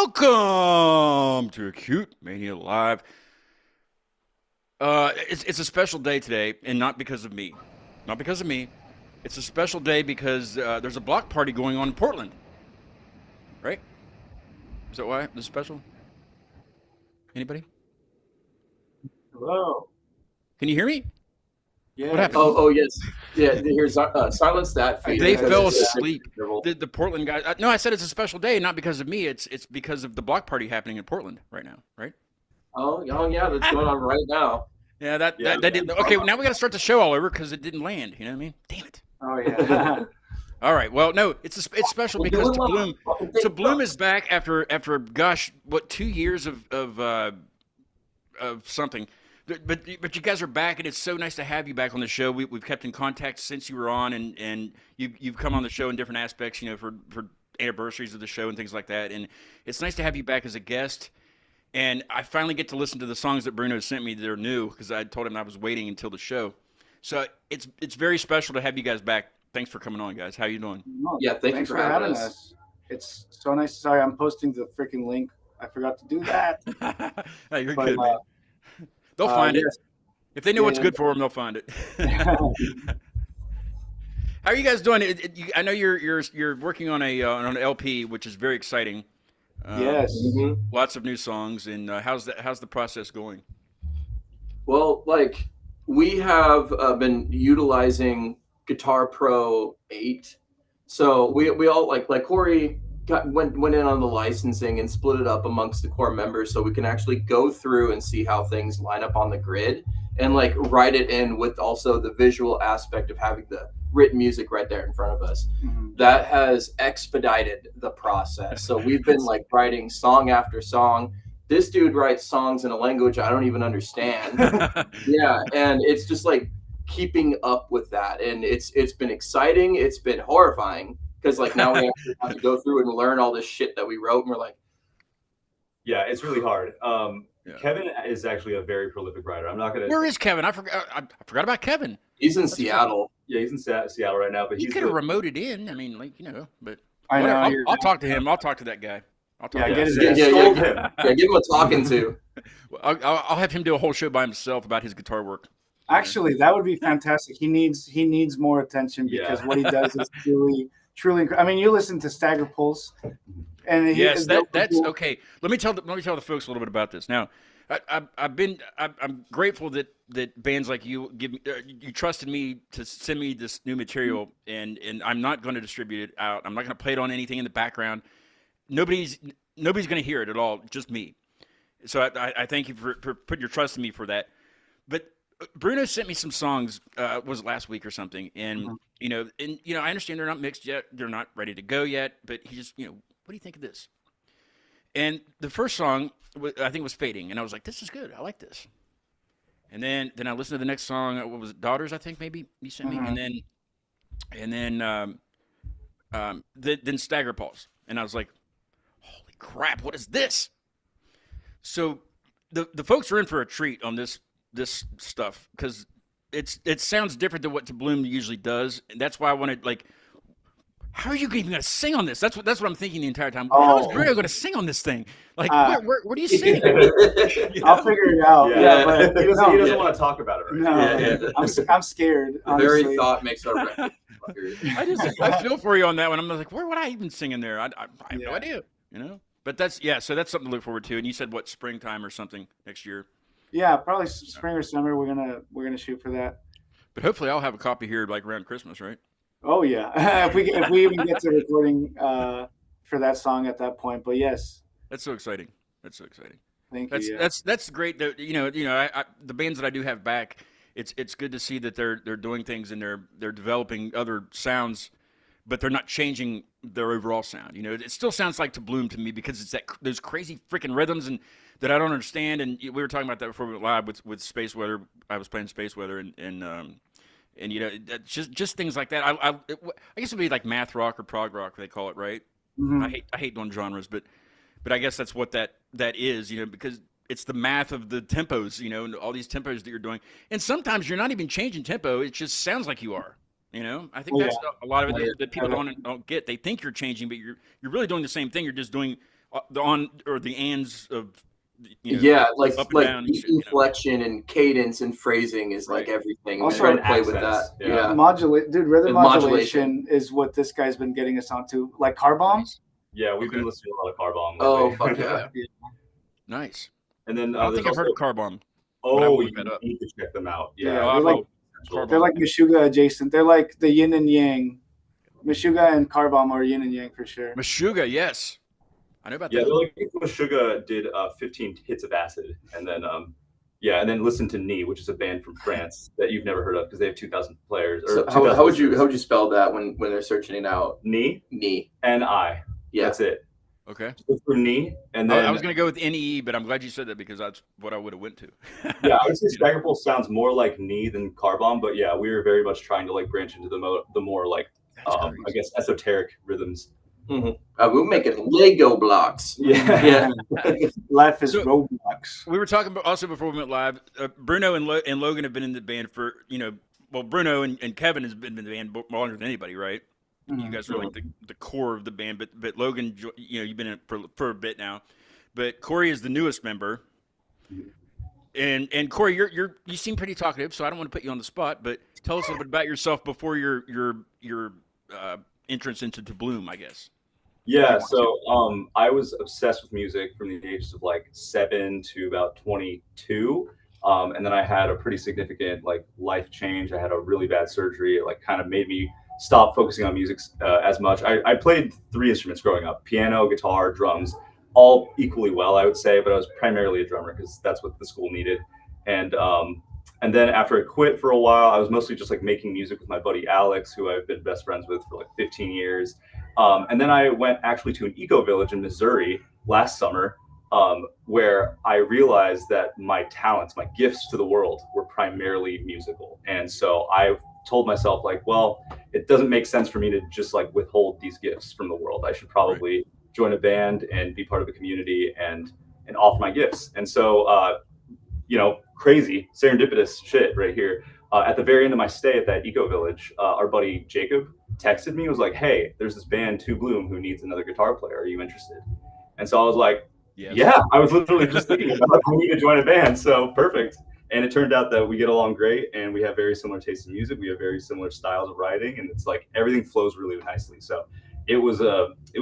Welcome to Acute Mania Live. It's a special day today, and not because of me. Not because of me. It's a special day because there's a block party going on in Portland, right? Is that why it's special? Anybody? Hello. Can you hear me? What Yes. happened? Oh yes. Yeah, here's silence that feed They because fell it's asleep. The Portland guys. No, I said it's a special day, not because of me. It's because of the block party happening in Portland right now, right? oh yeah, that's going on right now. Yeah, that didn't. Okay, now we got to start the show all over because it didn't land. You know what I mean? Damn it. Oh yeah. All right. Well, no, it's special We're because doing well. Fucking To big Bloom stuff. is back after gosh, what 2 years of something. But you guys are back, and it's so nice to have you back on the show. We've kept in contact since you were on, and you've come on the show in different aspects, for anniversaries of the show and things like that. And it's nice to have you back as a guest. And I finally get to listen to the songs that Bruno sent me that are new because I told him I was waiting until the show. So it's very special to have you guys back. Thanks for coming on, guys. How you doing? No, Yeah, thank you thanks for having us. It's so nice. Sorry, I'm posting the freaking link. I forgot to do that. Hey, you're But good, man. They'll find it. yes. If they know what's Yeah. good for them, they'll find it. How are you guys doing? I know you're working on on an LP, which is very exciting. Yes. Lots of new songs, and how's the process going? Well, like we have been utilizing Guitar Pro 8. So we all like Corey went in on the licensing and split it up amongst the core members so we can actually go through and see how things line up on the grid and like write it in with also the visual aspect of having the written music right there in front of us. Mhm. That has expedited the process. So we've been like writing song after song. This dude writes songs in a language I don't even understand. Yeah, and it's just like keeping up with that, and it's been exciting. It's been horrifying because like now we actually have to go through and learn all this shit that we wrote, and we're like, Yeah, it's really hard. Yeah. Kevin is actually a very prolific writer. I'm not gonna. Where is Kevin? I forgot about Kevin. he's in Seattle. Yeah, he's in Seattle right now, but You he's could have the- remoted in. I mean, but I know. whatever. you're- I'll talk to him. I'll talk to that guy. I'll talk. Yeah, to get him. his Yeah, ass yeah, scolded. him. Yeah, give him a talking to. I'll have him do a whole show by himself about his guitar work. Actually, that would be fantastic. He needs more attention because Yeah. what he does is truly. I mean, you listen to Stagger Pulse, and Yes, that's okay. Let me tell the folks a little bit about this. Now, I'm grateful that bands like you give me, you trusted me to send me this new material, and I'm not going to distribute it out. I'm not going to play it on anything in the background. Nobody's going to hear it at all. Just me. So I thank you for putting your trust in me for that. But Bruno sent me some songs. Was it last week or something? And I understand they're not mixed yet. They're not ready to go yet. But he just, what do you think of this? And the first song, I think, was Fading, and I was like, "This is good. I like this." And then I listened to the next song. What was it? Daughters, I think maybe you sent me, and then Stagger Pulse, and I was like, "Holy crap! What is this?" So the folks are in for a treat on this stuff because it sounds different than what To Bloom usually does, and that's why I wanted like. How are you even going to sing on this? That's what I'm thinking the entire time. How is Bruno going to sing on this thing? Like, where do you sing? I'll figure it out. Yeah, but he doesn't no, want to talk about it right no, now. I'm scared. The very Honestly. thought makes our record. I feel for you on that one. I'm like, where would I even sing in there? I have no Yeah. idea. But so that's something to look forward to. And you said what, springtime or something next year? Yeah, probably spring or summer. We're gonna shoot for that. But hopefully I'll have a copy here like around Christmas, right? Oh yeah, if we even get to recording for that song at that point. But yes, That's so exciting. thank That's you. Yeah. that's great. That the bands that I do have back, it's good to see that they're doing things and they're developing other sounds, but they're not changing their overall sound. It still sounds like To Bloom to me because it's those crazy freaking rhythms and that I don't understand. And we were talking about that before we went live with Space Weather. I was playing Space Weather and just things like that. I guess it'd be like math rock or prog rock they call it, right? Mhm. I hate doing genres, but I guess that's what that is, because it's the math of the tempos, and all these tempos that you're doing. And sometimes you're not even changing tempo; it just sounds like you are. I think Oh, that's a lot of it Yeah. that people don't get. They think you're changing, but you're really doing the same thing. You're just doing the on or the ands of Yeah, like up and down and shit, inflection and cadence and phrasing is like Right. everything. Also, Trying to play with accents, that. yeah. Modulate, dude. Rhythm And modulation is what this guy's been getting us onto, like car bombs. Yeah, we've been Okay. listening to a lot of car bomb Oh, lately. fuck yeah. Nice. And then I don't there's think I've heard also, of Car Bomb. but I oh, will you look that up. need to check them out. Yeah, Yeah, Oh, I they're like will. Car they're Bomb. like Meshuggah adjacent. They're like the yin and yang. Meshuggah and car bomb are yin and yang for sure. Meshuggah, yes. I know about yeah, that. they're like if Sugar did 15 hits of acid, and then and then listen to Knee, which is a band from France that you've never heard of because they have 2,000 players. Or So 2,000 how would you listeners. spell that when they're searching it out? Knee? Knee. N-I. Yeah. That's it. Okay. Look for Knee, and then I was going to go with NEE, but I'm glad you said that because that's what I would have went to. yeah, I would say Staggerful sounds more like Knee than Car Bomb, but yeah, we were very much trying to like branch into the more like I guess esoteric rhythms. Mm-hmm. We're making Lego blocks. Yeah. Life is So- Roblox. We were talking about also before we went live. Bruno and Logan have been in the band for well, Bruno and Kevin has been in the band longer than anybody, right? You guys are like the core of the band, but Logan, you've been in it for a bit now. But Corey is the newest member, and Corey, you seem pretty talkative, so I don't want to put you on the spot. But tell us a little bit about yourself before your entrance into Bloom, I guess. Yeah, so I was obsessed with music from the ages of like 7 to about 22. And then I had a pretty significant like life change. I had a really bad surgery. It like kind of made me stop focusing on music as much. I played 3 instruments growing up: piano, guitar, drums, all equally well, I would say, but I was primarily a drummer because that's what the school needed. And then after I quit for a while, I was mostly just like making music with my buddy Alex, who I've been best friends with for like 15 years. And then I went actually to an eco village in Missouri last summer, where I realized that my talents, my gifts to the world were primarily musical. And so I told myself like, well, it doesn't make sense for me to just like withhold these gifts from the world. I should probably join a band and be part of a community and offer my gifts. And so, crazy serendipitous shit right here. At the very end of my stay at that eco village, our buddy Jacob texted me, was like, hey, there's this band, To Bloom, who needs another guitar player. Are you interested? And so I was like, Yes. yeah, I was literally just thinking about I need to join a band. So perfect. And it turned out that we get along great and we have very similar tastes in music. We have very similar styles of writing, and it's like everything flows really nicely. So it was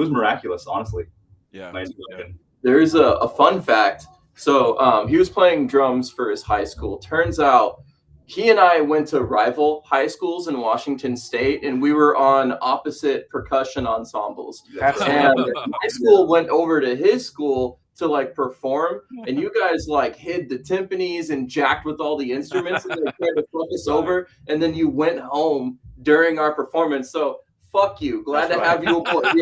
miraculous, honestly. Yeah. My introduction. There's a fun fact. So he was playing drums for his high school. Turns out he and I went to rival high schools in Washington State, and we were on opposite percussion ensembles. That's And my school went over to his school to like perform, and you guys like hid the timpanis and jacked with all the instruments and like tried to fuck us over, and then you went home during our performance. So fuck you. Glad That's to right. have you aboard. I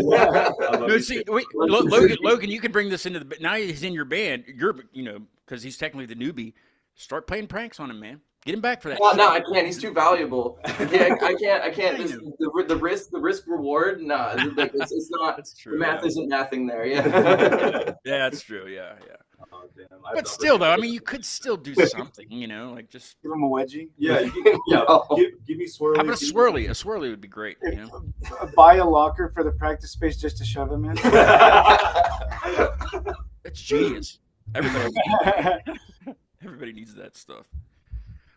love No, you see, too. wait, Logan, you can bring this into the. Now he's in your band. You're, because he's technically the newbie. Start playing pranks on him, man. Get him back for that. No, I can't. He's too valuable. I can't. The risk reward. Nah, like it's not. That's The true. math Yeah. isn't mathing there. Yeah. Yeah, that's true. Yeah. Oh, damn. But still, though, I mean, you could still do something, like just. Give him a wedgie. yeah, No. give me swirly. How about a swirly? A swirly would be great. Buy a locker for the practice space just to shove him in. That's genius. Everybody needs that stuff.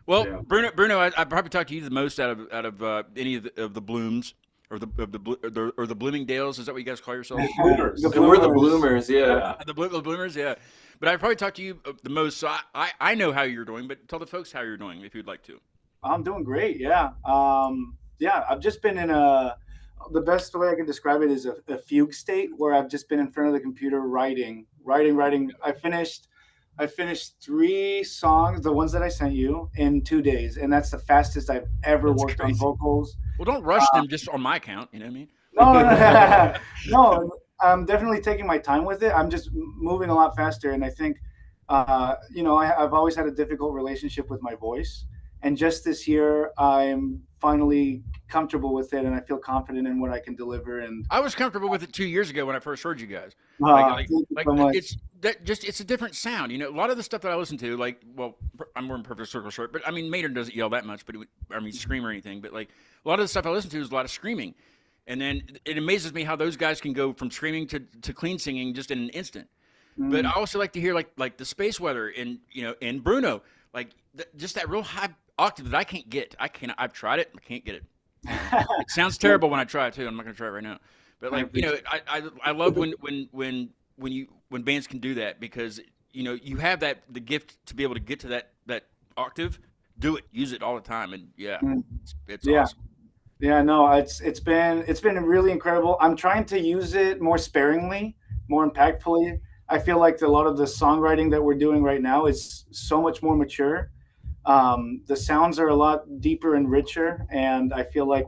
Well, Yeah. Bruno, I probably talked to you the most out of any of the Blooms or the Bloomingdales. Is that what you guys call yourselves? Bloomers. We're the bloomers. Yeah. The Bloomers, yeah. But I probably talked to you the most, so I know how you're doing. But tell the folks how you're doing if you'd like to. I'm doing great. Yeah. I've just been in the best way I can describe it is a fugue state where I've just been in front of the computer writing. I finished 3 songs, the ones that I sent you, in 2 days, and that's the fastest I've ever That's worked crazy. on vocals. Well, don't rush them just on my account. You know what I mean? No, I'm definitely taking my time with it. I'm just moving a lot faster, and I think, I've always had a difficult relationship with my voice, and just this year, I'm finally comfortable with it, and I feel confident in what I can deliver. And I was comfortable with it 2 years ago when I first heard you guys. thank you so much. It's a different sound. A lot of the stuff that I listen to, I'm more in Perfect Circle short, but I mean, Maynard doesn't yell that much, but scream or anything. But like a lot of the stuff I listen to is a lot of screaming, And then it amazes me how those guys can go from screaming to clean singing just in an instant. But I also like to hear like the Space Weather and and Bruno, like just that real high octave that I can't get. I've tried it, I can't get it. It sounds terrible when I try it too. I'm not gonna try it right now. But like I love when bands can do that, because you have the gift to be able to get to that octave. Do it, use it all the time, and it's awesome. Yeah, no, it's been really incredible. I'm trying to use it more sparingly, more impactfully. I feel like a lot of the songwriting that we're doing right now is so much more mature. The sounds are a lot deeper and richer, and I feel like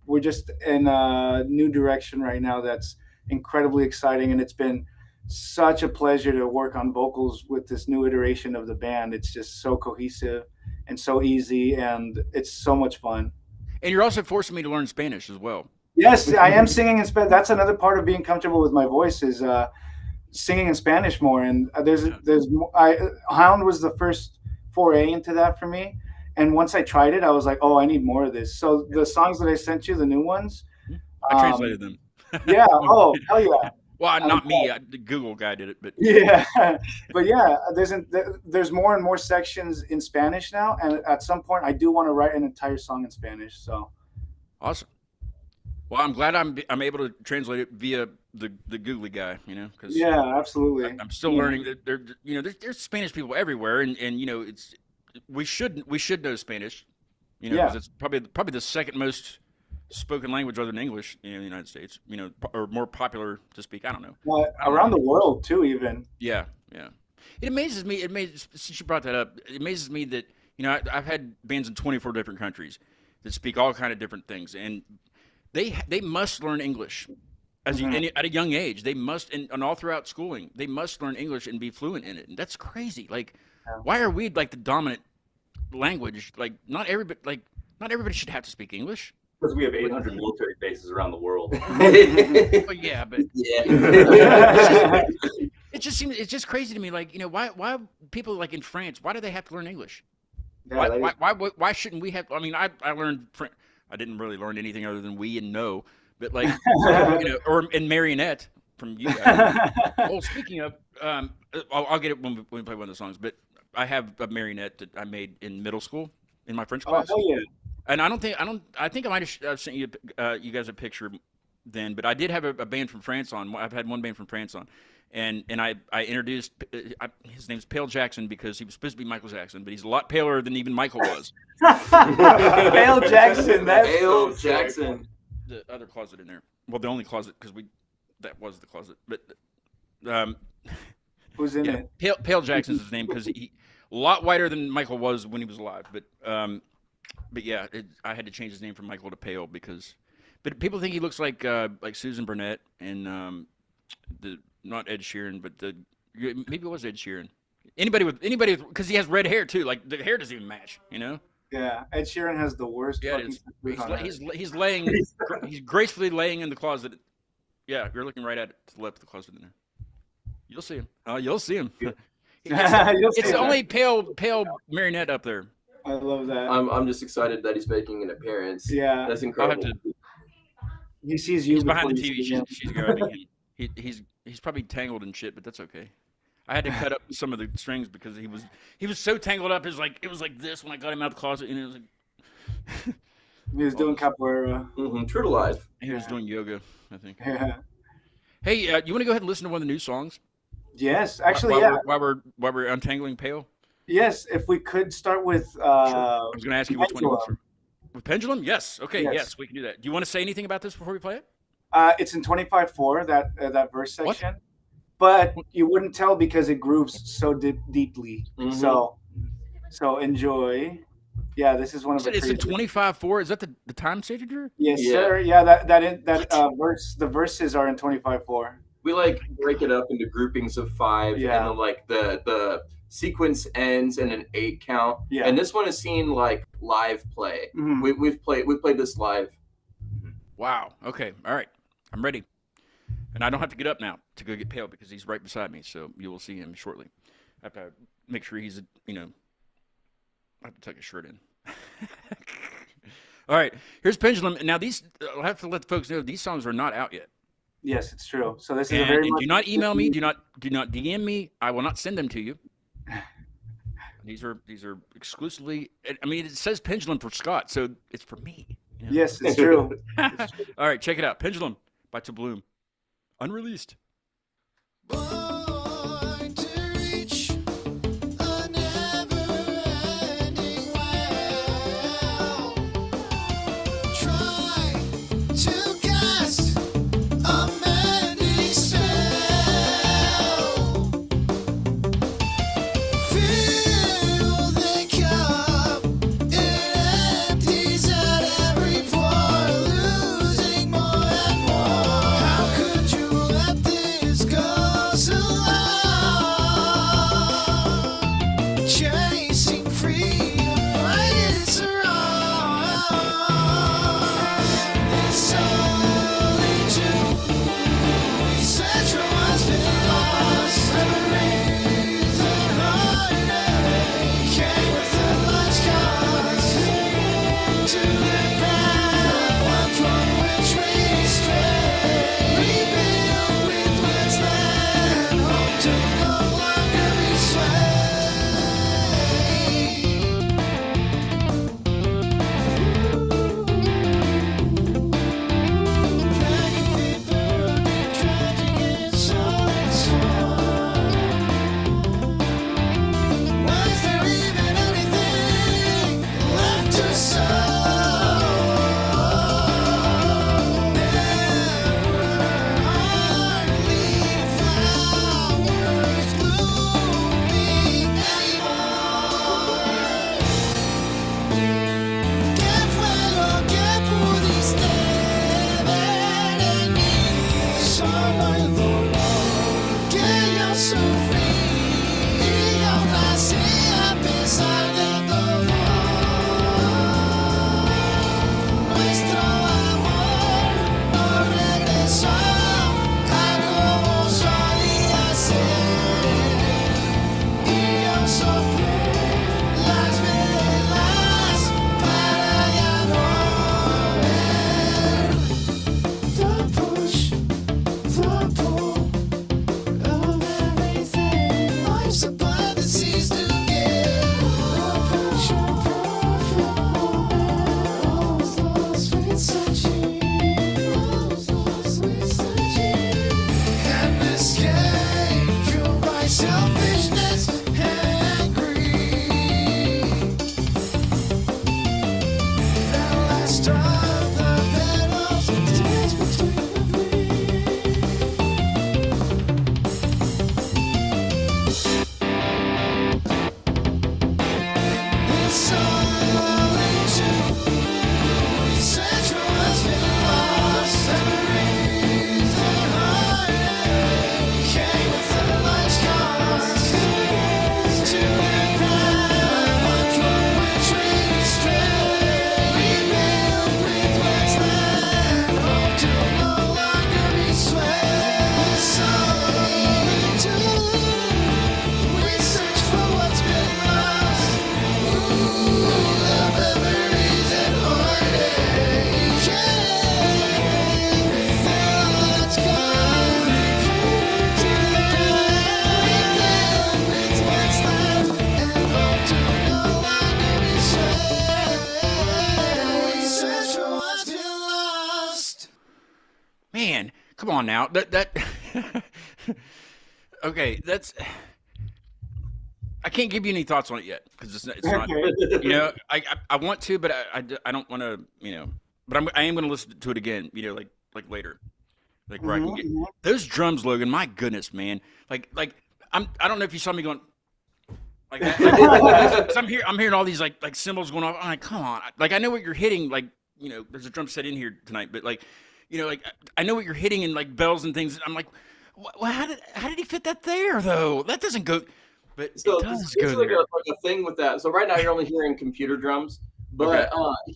we're just in a new direction right now that's incredibly exciting. And it's been such a pleasure to work on vocals with this new iteration of the band. It's just so cohesive and so easy, and it's so much fun. And you're also forcing me to learn Spanish as well. Yes, I am singing in Spanish. That's another part of being comfortable with my voice, is singing in Spanish more. And Hound was the first foray into that for me. And once I tried it, I was like, oh, I need more of this. So the songs that I sent you, the new ones, I translated them. Yeah. Oh, hell yeah. Well, not me. The Google guy did it, but yeah. But yeah, there's more and more sections in Spanish now, and at some point, I do want to write an entire song in Spanish. So awesome. Well, I'm glad I'm able to translate it via the Googly guy. Because yeah, absolutely. I'm still learning that there's Spanish people everywhere, and it's we should know Spanish, because it's probably the second most spoken language other than English in the United States, or more popular to speak. I don't know. Well, around the world too, even. Yeah. It amazes me. Since you brought that up, it amazes me that I've had bands in 24 different countries that speak all kind of different things, and they must learn English at a young age. They must, and all throughout schooling, they must learn English and be fluent in it. And that's crazy. Like, why are we like the dominant language? Like, not everybody should have to speak English. Because we have 800 military bases around the world. Well, yeah, but it's just crazy to me. Like, why people like in France? Why do they have to learn English? Yeah, why shouldn't we have? I mean, I learned French. I didn't really learn anything other than we and no, but like or in marionette from you guys. Oh, speaking of, I'll get it when we play one of the songs. But I have a marionette that I made in middle school in my French class. Oh yeah. And I think I might have sent you guys a picture then, but I did have a band from France on. I've had one band from France on, and I introduced his name's Pale Jackson, because he was supposed to be Michael Jackson, but he's a lot paler than even Michael was. Pale Jackson. That's Pale Jackson. The other closet in there. Well, the only closet, because that was the closet. But who's in it? Pale Jackson's his name, because he a lot whiter than Michael was when he was alive. But yeah, I had to change his name from Michael to Pale but people think he looks like Susan Burnett and not Ed Sheeran, but maybe it was Ed Sheeran. Anybody with because he has red hair too. Like the hair doesn't even match, Yeah, Ed Sheeran has the worst. Yeah, he's laying. He's gracefully laying in the closet. Yeah, you're looking right at it to the left of the closet in there. You'll see him. You'll see him. It's the only pale marionette up there. I love that. I'm just excited that he's making an appearance. Yeah, that's incredible. He sees you. He's behind the TV. She's grabbing him. He's probably tangled and shit, but that's okay. I had to cut up some of the strings because he was so tangled up. It was like this when I got him out of the closet, and it was like he was doing capoeira. True to life. He was doing yoga, I think. Yeah. Hey, you want to go ahead and listen to one of the new songs? Yes, actually, while we're untangling Pale. Yes, if we could start with. Sure. I was going to ask you which one you want from. With Pendulum? Yes. Okay. Yes, we can do that. Do you want to say anything about this before we play it? It's in 25/4, that verse section, but you wouldn't tell because it grooves so deeply. So enjoy. Yeah, this is one of the. It's in 25/4. Is that the time signature? Yes, sir. Yeah, that verse. The verses are in 25/4. We break it up into groupings of 5, and then the sequence ends in an 8 count. Yeah. And this one is seen live play. Mm-hmm. We've played this live. Wow. Okay. All right. I'm ready. And I don't have to get up now to go get Pale because he's right beside me, so you will see him shortly. I have to make sure he's I have to tuck his shirt in. All right, here's Pendulum. Now these, I'll have to let the folks know these songs are not out yet. Yes, it's true. So this is a And, very and much do not email me. Do not DM me. I will not send them to you. These are exclusively. I mean, it says Pendulum for Scott, so it's for me. You know? Yes, it's true. All right, check it out. Pendulum by To Bloom, unreleased. Born to reach a never-ending well. Try to cast a mending spell. Fill the cup, it empties at every pore, losing more and more. How could you let this go so long? Chasing freedom, right? It's wrong. This solitude, we search for what's been lost. Memories and heartache came with the large cost. To the path, one from which we stray. Rebuild with what's left, hope to no longer be swayed. Dragging feet burning, tragedy is soul and soul. Was there even anything left to sow? There are hardly flowers blooming anymore. ¿Qué fue lo que pudiste ver en mí? Solo el dolor que yo sufrí y aún así a pesar de todo nuestro amor no regresó a como solía ser y yo soplé las velas para ya no ver the push, the pull of everything. Life's a blood that sees to give. No pressure, profit, almost lost with searching, almost lost with searching. And escape fueled by selfishness and greed. The last of the petals stands between the This solitude, we search for what's been lost. Memories and heartache came with the large cost. To the path, one from which we stray. Rebuild with what's left, hope to no longer be swayed. Solitude, we search for what's been lost. The memories and heartache, everything that's gone. To the path, rebuild with what's left, and hope to no longer be swayed. We search for what's been lost. Man, come on now. That okay, that's I can't give you any thoughts on it yet because it's not Okay. you know, I want to, but I don't want to, you know, but I am going to listen to it again, you know, like later. Like where I can get those drums, Logan, my goodness, man. Like I don't know if you saw me going like that. 'Cause I'm hearing all these like cymbals going off. I'm like, come on. Like I know what you're hitting, like, you know, there's a drum set in here tonight, but like, you know, like I know what you're hitting and like bells and things. I'm like, well, how did he fit that there though? That doesn't go. But So it does there's go like there. a thing with that. So right now you're only hearing computer drums, but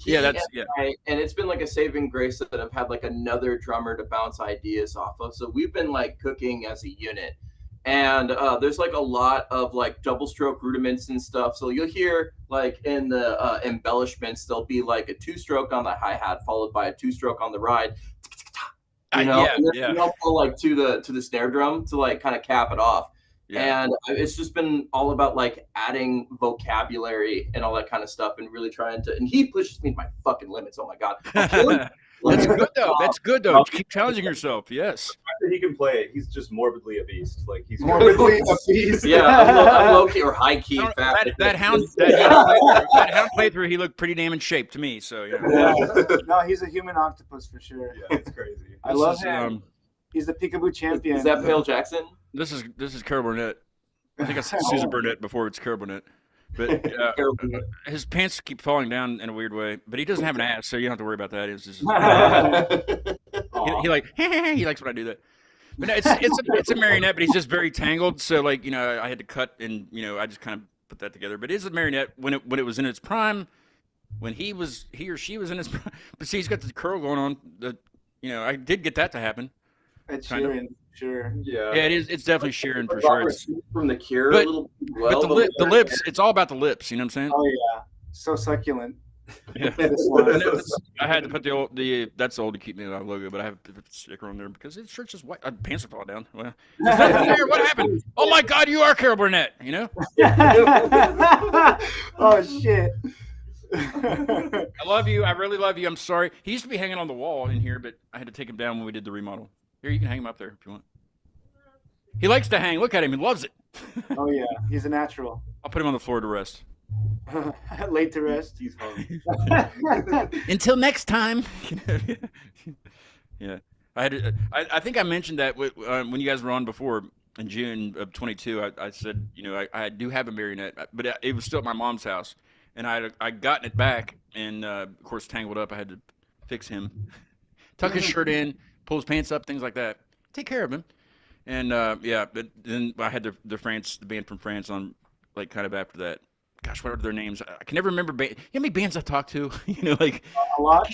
Yeah, that's yeah. and it's been like a saving grace that I've had like another drummer to bounce ideas off of. So we've been like cooking as a unit, and there's like a lot of like double stroke rudiments and stuff. So you'll hear like in the embellishments, there'll be like a 2-stroke on the hi-hat followed by a 2-stroke on the ride. And then they'll pull like to the snare drum to like kind of cap it off. Yeah. And it's just been all about like adding vocabulary and all that kind of stuff, and really trying to. And he pushes me to my fucking limits. Oh my god, I'll kill him. That's good though. That's good though. Keep challenging yourself. Yes. The fact that he can play it, he's just morbidly a beast. Like he's Morbidly a beast. Yeah, I'm low key or high key fat. That hound playthrough, he looked pretty damn in shape to me. So yeah. No, he's a human octopus for sure. Yeah, it's crazy. I love him. He's the peekaboo champion. Is that Pale Jackson? This is Carol Burnett. I think I said Susan Burnett before. It's Carol Burnett. But his pants keep falling down in a weird way. But he doesn't have an ass, so you don't have to worry about that. It's just he likes when I do that. But no, it's a marionette, but he's just very tangled. So like I had to cut and I just kind of put that together. But it is a marionette when it was in its prime, when he or she was in his prime. But see, he's got the curl going on. I did get that to happen. It's Sheeran, sure. Yeah, it is. It's definitely Sheeran for sure. From the Cure, but, a little but the lips. It's all about the lips. You know what I'm saying? Oh yeah, so succulent. Yeah. I had to put that's old to keep me in our logo, but I have to put the sticker on there because his shirt's just white. Pants are falling down. Well, what happened? Oh my God, you are Carol Burnett. Oh shit. I love you. I really love you. I'm sorry. He used to be hanging on the wall in here, but I had to take him down when we did the remodel. Here, you can hang him up there if you want. He likes to hang. Look at him. He loves it. Oh yeah, he's a natural. I'll put him on the floor to rest. Laid to rest. He's hung. Until next time. Yeah, I think I mentioned that when you guys were on before in June of 22. I said I do have a marionette, but it was still at my mom's house, and I gotten it back, and of course tangled up. I had to fix him, tuck his shirt in, pull his pants up, things like that. Take care of him, and but then I had the band from France on like kind of after that. Gosh, what are their names? I can never remember. You know how many bands I talked to? Like a lot.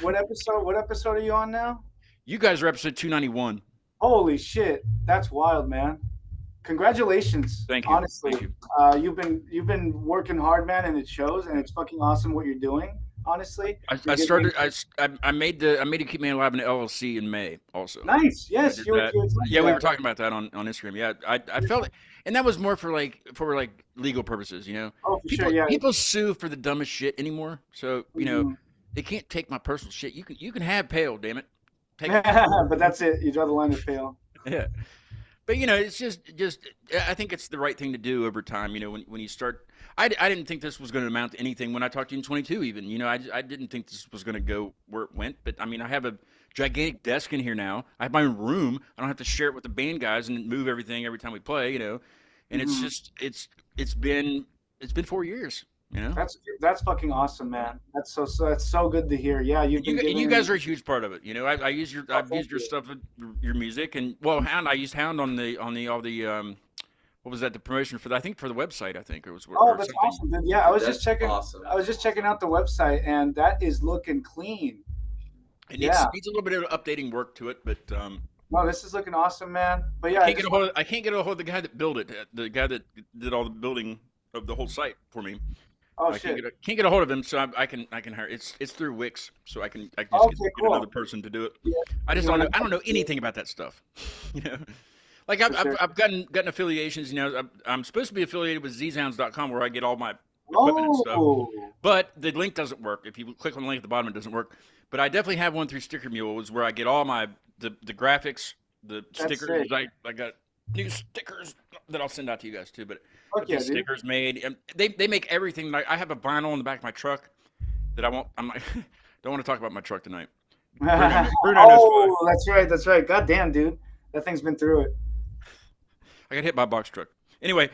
What episode are you on now? You guys are episode 291. Holy shit, that's wild, man! Congratulations. Thank you. Honestly, Thank you. You've been working hard, man, and it shows. And it's fucking awesome what you're doing. Honestly, I made the Keep Me Alive in LLC in May also. Nice. Yes, we were talking about that on Instagram. Yeah, I felt it, and that was more for legal purposes, Oh, for sure. Yeah. People sue for the dumbest shit anymore, so they can't take my personal shit. You can have Pale, damn it. Take it. But that's it. You draw the line at Pale. Yeah. But it's just I think it's the right thing to do over time. When you start, I didn't think this was going to amount to anything when I talked to you in 22. Even I didn't think this was going to go where it went. But I have a gigantic desk in here now. I have my own room. I don't have to share it with the band guys and move everything every time we play. And it's just it's been 4 years. That's fucking awesome, man. That's so good to hear. Yeah, you guys are a huge part of it. I've used your stuff, your music, and Hound. I used Hound on the all the what was that? The promotion for I think for the website. I think it was. That's awesome, dude. Yeah, I was just checking. Awesome. I was just checking out the website, and that is looking clean. It needs a little bit of updating work to it, but no, this is looking awesome, man. But yeah, I can't get a hold of the guy that built it, the guy that did all the building of the whole site for me. Oh I shit! Can't get a hold of him, so I can hire. It's through Wix, so I can just get another person to do it. Yeah. I don't know anything about that stuff. Like I've gotten affiliations. I'm supposed to be affiliated with zzounds.com where I get all my equipment and stuff. But the link doesn't work. If you click on the link at the bottom, it doesn't work. But I definitely have one through Sticker Mule, is where I get all my the graphics, the stickers. I got new stickers that I'll send out to you guys too. But stickers made. They make everything. Like I have a vinyl in the back of my truck that I won't. I'm like, don't want to talk about my truck tonight. Bruno knows why. That's right. God damn, dude, that thing's been through it. I got hit by a box truck. Anyway,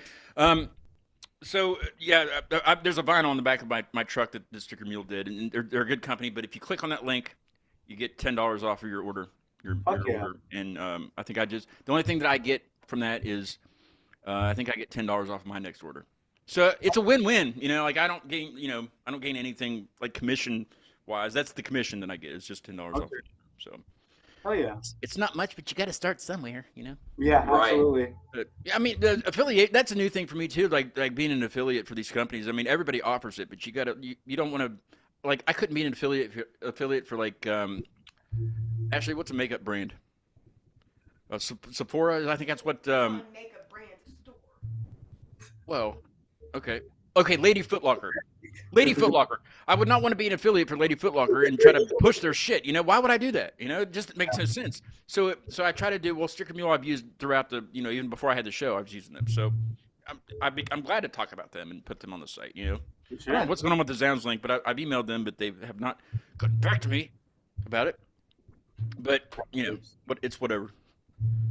so there's a vinyl on the back of my truck that the Sticker Mule did, and they're a good company. But if you click on that link, you get $10 off of your order. Your order, and I think the only thing that I get from that is I think I get $10 off of my next order. So it's a win-win. Like I don't gain anything like commission wise. That's the commission that I get. It's just $10 off. So Oh yeah. It's not much, but you got to start somewhere, you know. Yeah, Right. absolutely. But, I mean, the affiliate, that's a new thing for me too. Like being an affiliate for these companies. I mean, everybody offers it, but you don't want to, like, I couldn't be an affiliate for like, actually, what's a makeup brand? Sephora. I think that's what, Makeup brand store. well, okay. Okay, Lady Foot Locker. Lady Foot Locker. I would not want to be an affiliate for Lady Foot Locker and try to push their shit. You know, why would I do that? You know, it just makes no sense. So I try to do, well, Sticker Mule I've used throughout the, you know, even before I had the show, I was using them. So I'm glad to talk about them and put them on the site, you know. I don't know what's going on with the Zounds link, but I've emailed them, but they have not gotten back to me about it. But, you know, but it's whatever.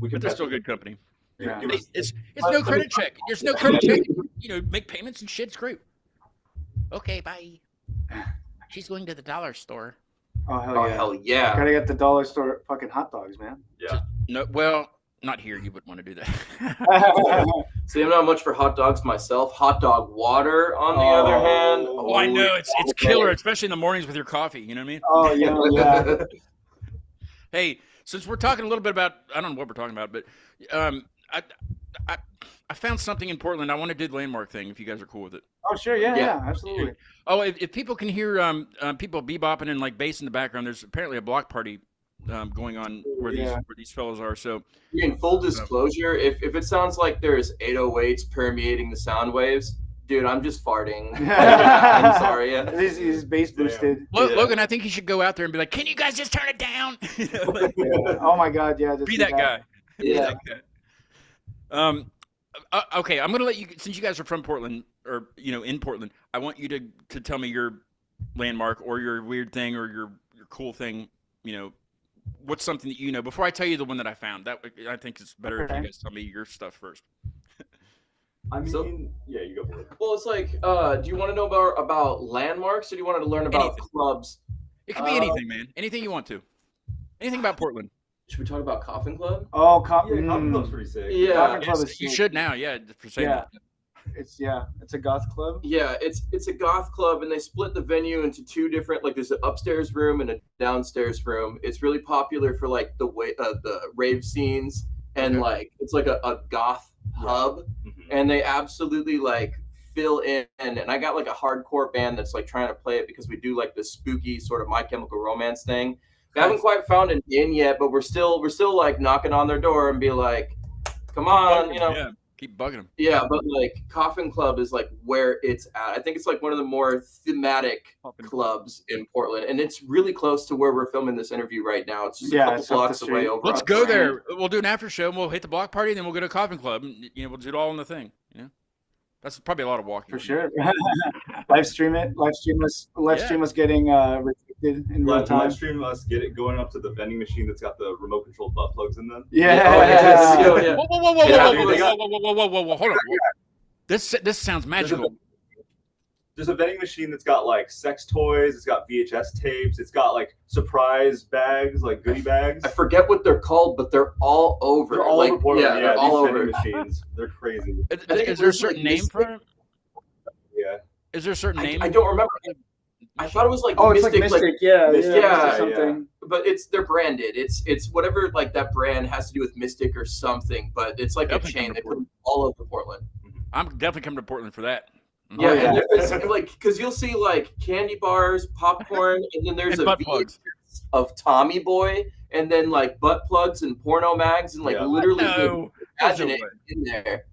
But they're still a good company. Yeah. It's no credit check. There's no credit check. You know, make payments and shit. It's great. Okay, bye. She's going to the dollar store. Oh hell Oh yeah. hell yeah! Gotta get the dollar store fucking hot dogs, man. Yeah. No, well, not here. You wouldn't want to do that. See, I'm not much for hot dogs myself. Hot dog water, on the other hand. Oh, I know it's killer, especially in the mornings with your coffee. You know what I mean? Oh yeah. Hey, since we're talking a little bit about, I don't know what we're talking about, but I found something in Portland. I want to do the landmark thing. If you guys are cool with it. Oh sure, yeah, Yeah. yeah, absolutely. Oh, if people can hear people bebopping and like bass in the background, there's apparently a block party going on where these fellows are. So In full disclosure, if it sounds like there's 808s permeating the sound waves, dude, I'm just farting. I'm sorry. Yeah. He's bass boosted. Logan, I think you should go out there and be like, "Can you guys just turn it down?" You know, like, Oh my god, yeah. Just be do that guy. Be Yeah. that guy. Okay, I'm gonna let you, since you guys are from Portland, or you know, in Portland. I want you to tell me your landmark or your weird thing or your cool thing. You know, what's something that you know before I tell you the one that I found. That I think it's better if you Okay. guys tell me your stuff first. I mean, So- yeah, you go for it. Well, it's like, do you want to know about landmarks, or do you want to learn about Anything. clubs? It can be anything, man. Anything you want to. Anything about Portland. Should we talk about Coffin Club? Oh, Yeah, Coffee Club's pretty sick. Yeah. Coffin Club Yes, is you sick. should now. Yeah, for saying Yeah. that. It's a goth club. Yeah, it's a goth club, and they split the venue into two different, like, there's an upstairs room and a downstairs room. It's really popular for like the rave scenes, and Okay. like it's like a goth hub, Mhm. and they absolutely like fill in. And I got like a hardcore band that's like trying to play it because we do like this spooky sort of My Chemical Romance thing. We haven't quite found an in yet, but we're still like knocking on their door and be like, come on, you know. Yeah, keep bugging them. Yeah, but like Coffin Club is like where it's at. I think it's like one of the more thematic clubs in Portland, and it's really close to where we're filming this interview right now. It's just Yeah, a couple it's up the blocks away street. over. Let's on go Grand. there. We'll do an after show, and we'll hit the block party, and then we'll go to a Coffin Club. And, you know, we'll do it all in the thing. You know, that's probably a lot of walking. For sure. Live stream it. Live stream was getting restricted in real time. Live stream us get it going up to the vending machine that's got the remote controlled butt plugs in them. Yeah. Oh, yeah. Whoa, whoa, whoa, whoa, Yeah, whoa, dude, whoa, they got- whoa, whoa, whoa, whoa, whoa, hold on. This sounds magical. There's a vending machine that's got like sex toys. It's got VHS tapes. It's got like surprise bags, like goodie bags. I forget what they're called, but they're all over. They're all like, over Portland. Yeah, Yeah, they're all these over. vending machines. They're crazy. I think Is it there a was, certain like, name Mystic. for it? Yeah. Is there a certain name? I don't remember. I thought it was like Oh, it's Mystic, like Mystic. Yeah, Mystic, yeah, yeah, Mystic something. but they're branded. It's whatever like that brand has to do with Mystic or something. But it's like Definitely a chain. come to They put them all over Portland. I'm definitely coming to Portland for that. Yeah, Oh, yeah. and it's like because you'll see like candy bars, popcorn, and then there's And a butt VHS plugs. of Tommy Boy, and then like butt plugs and porno mags, and like Yeah. literally No, imagine there's it no in there.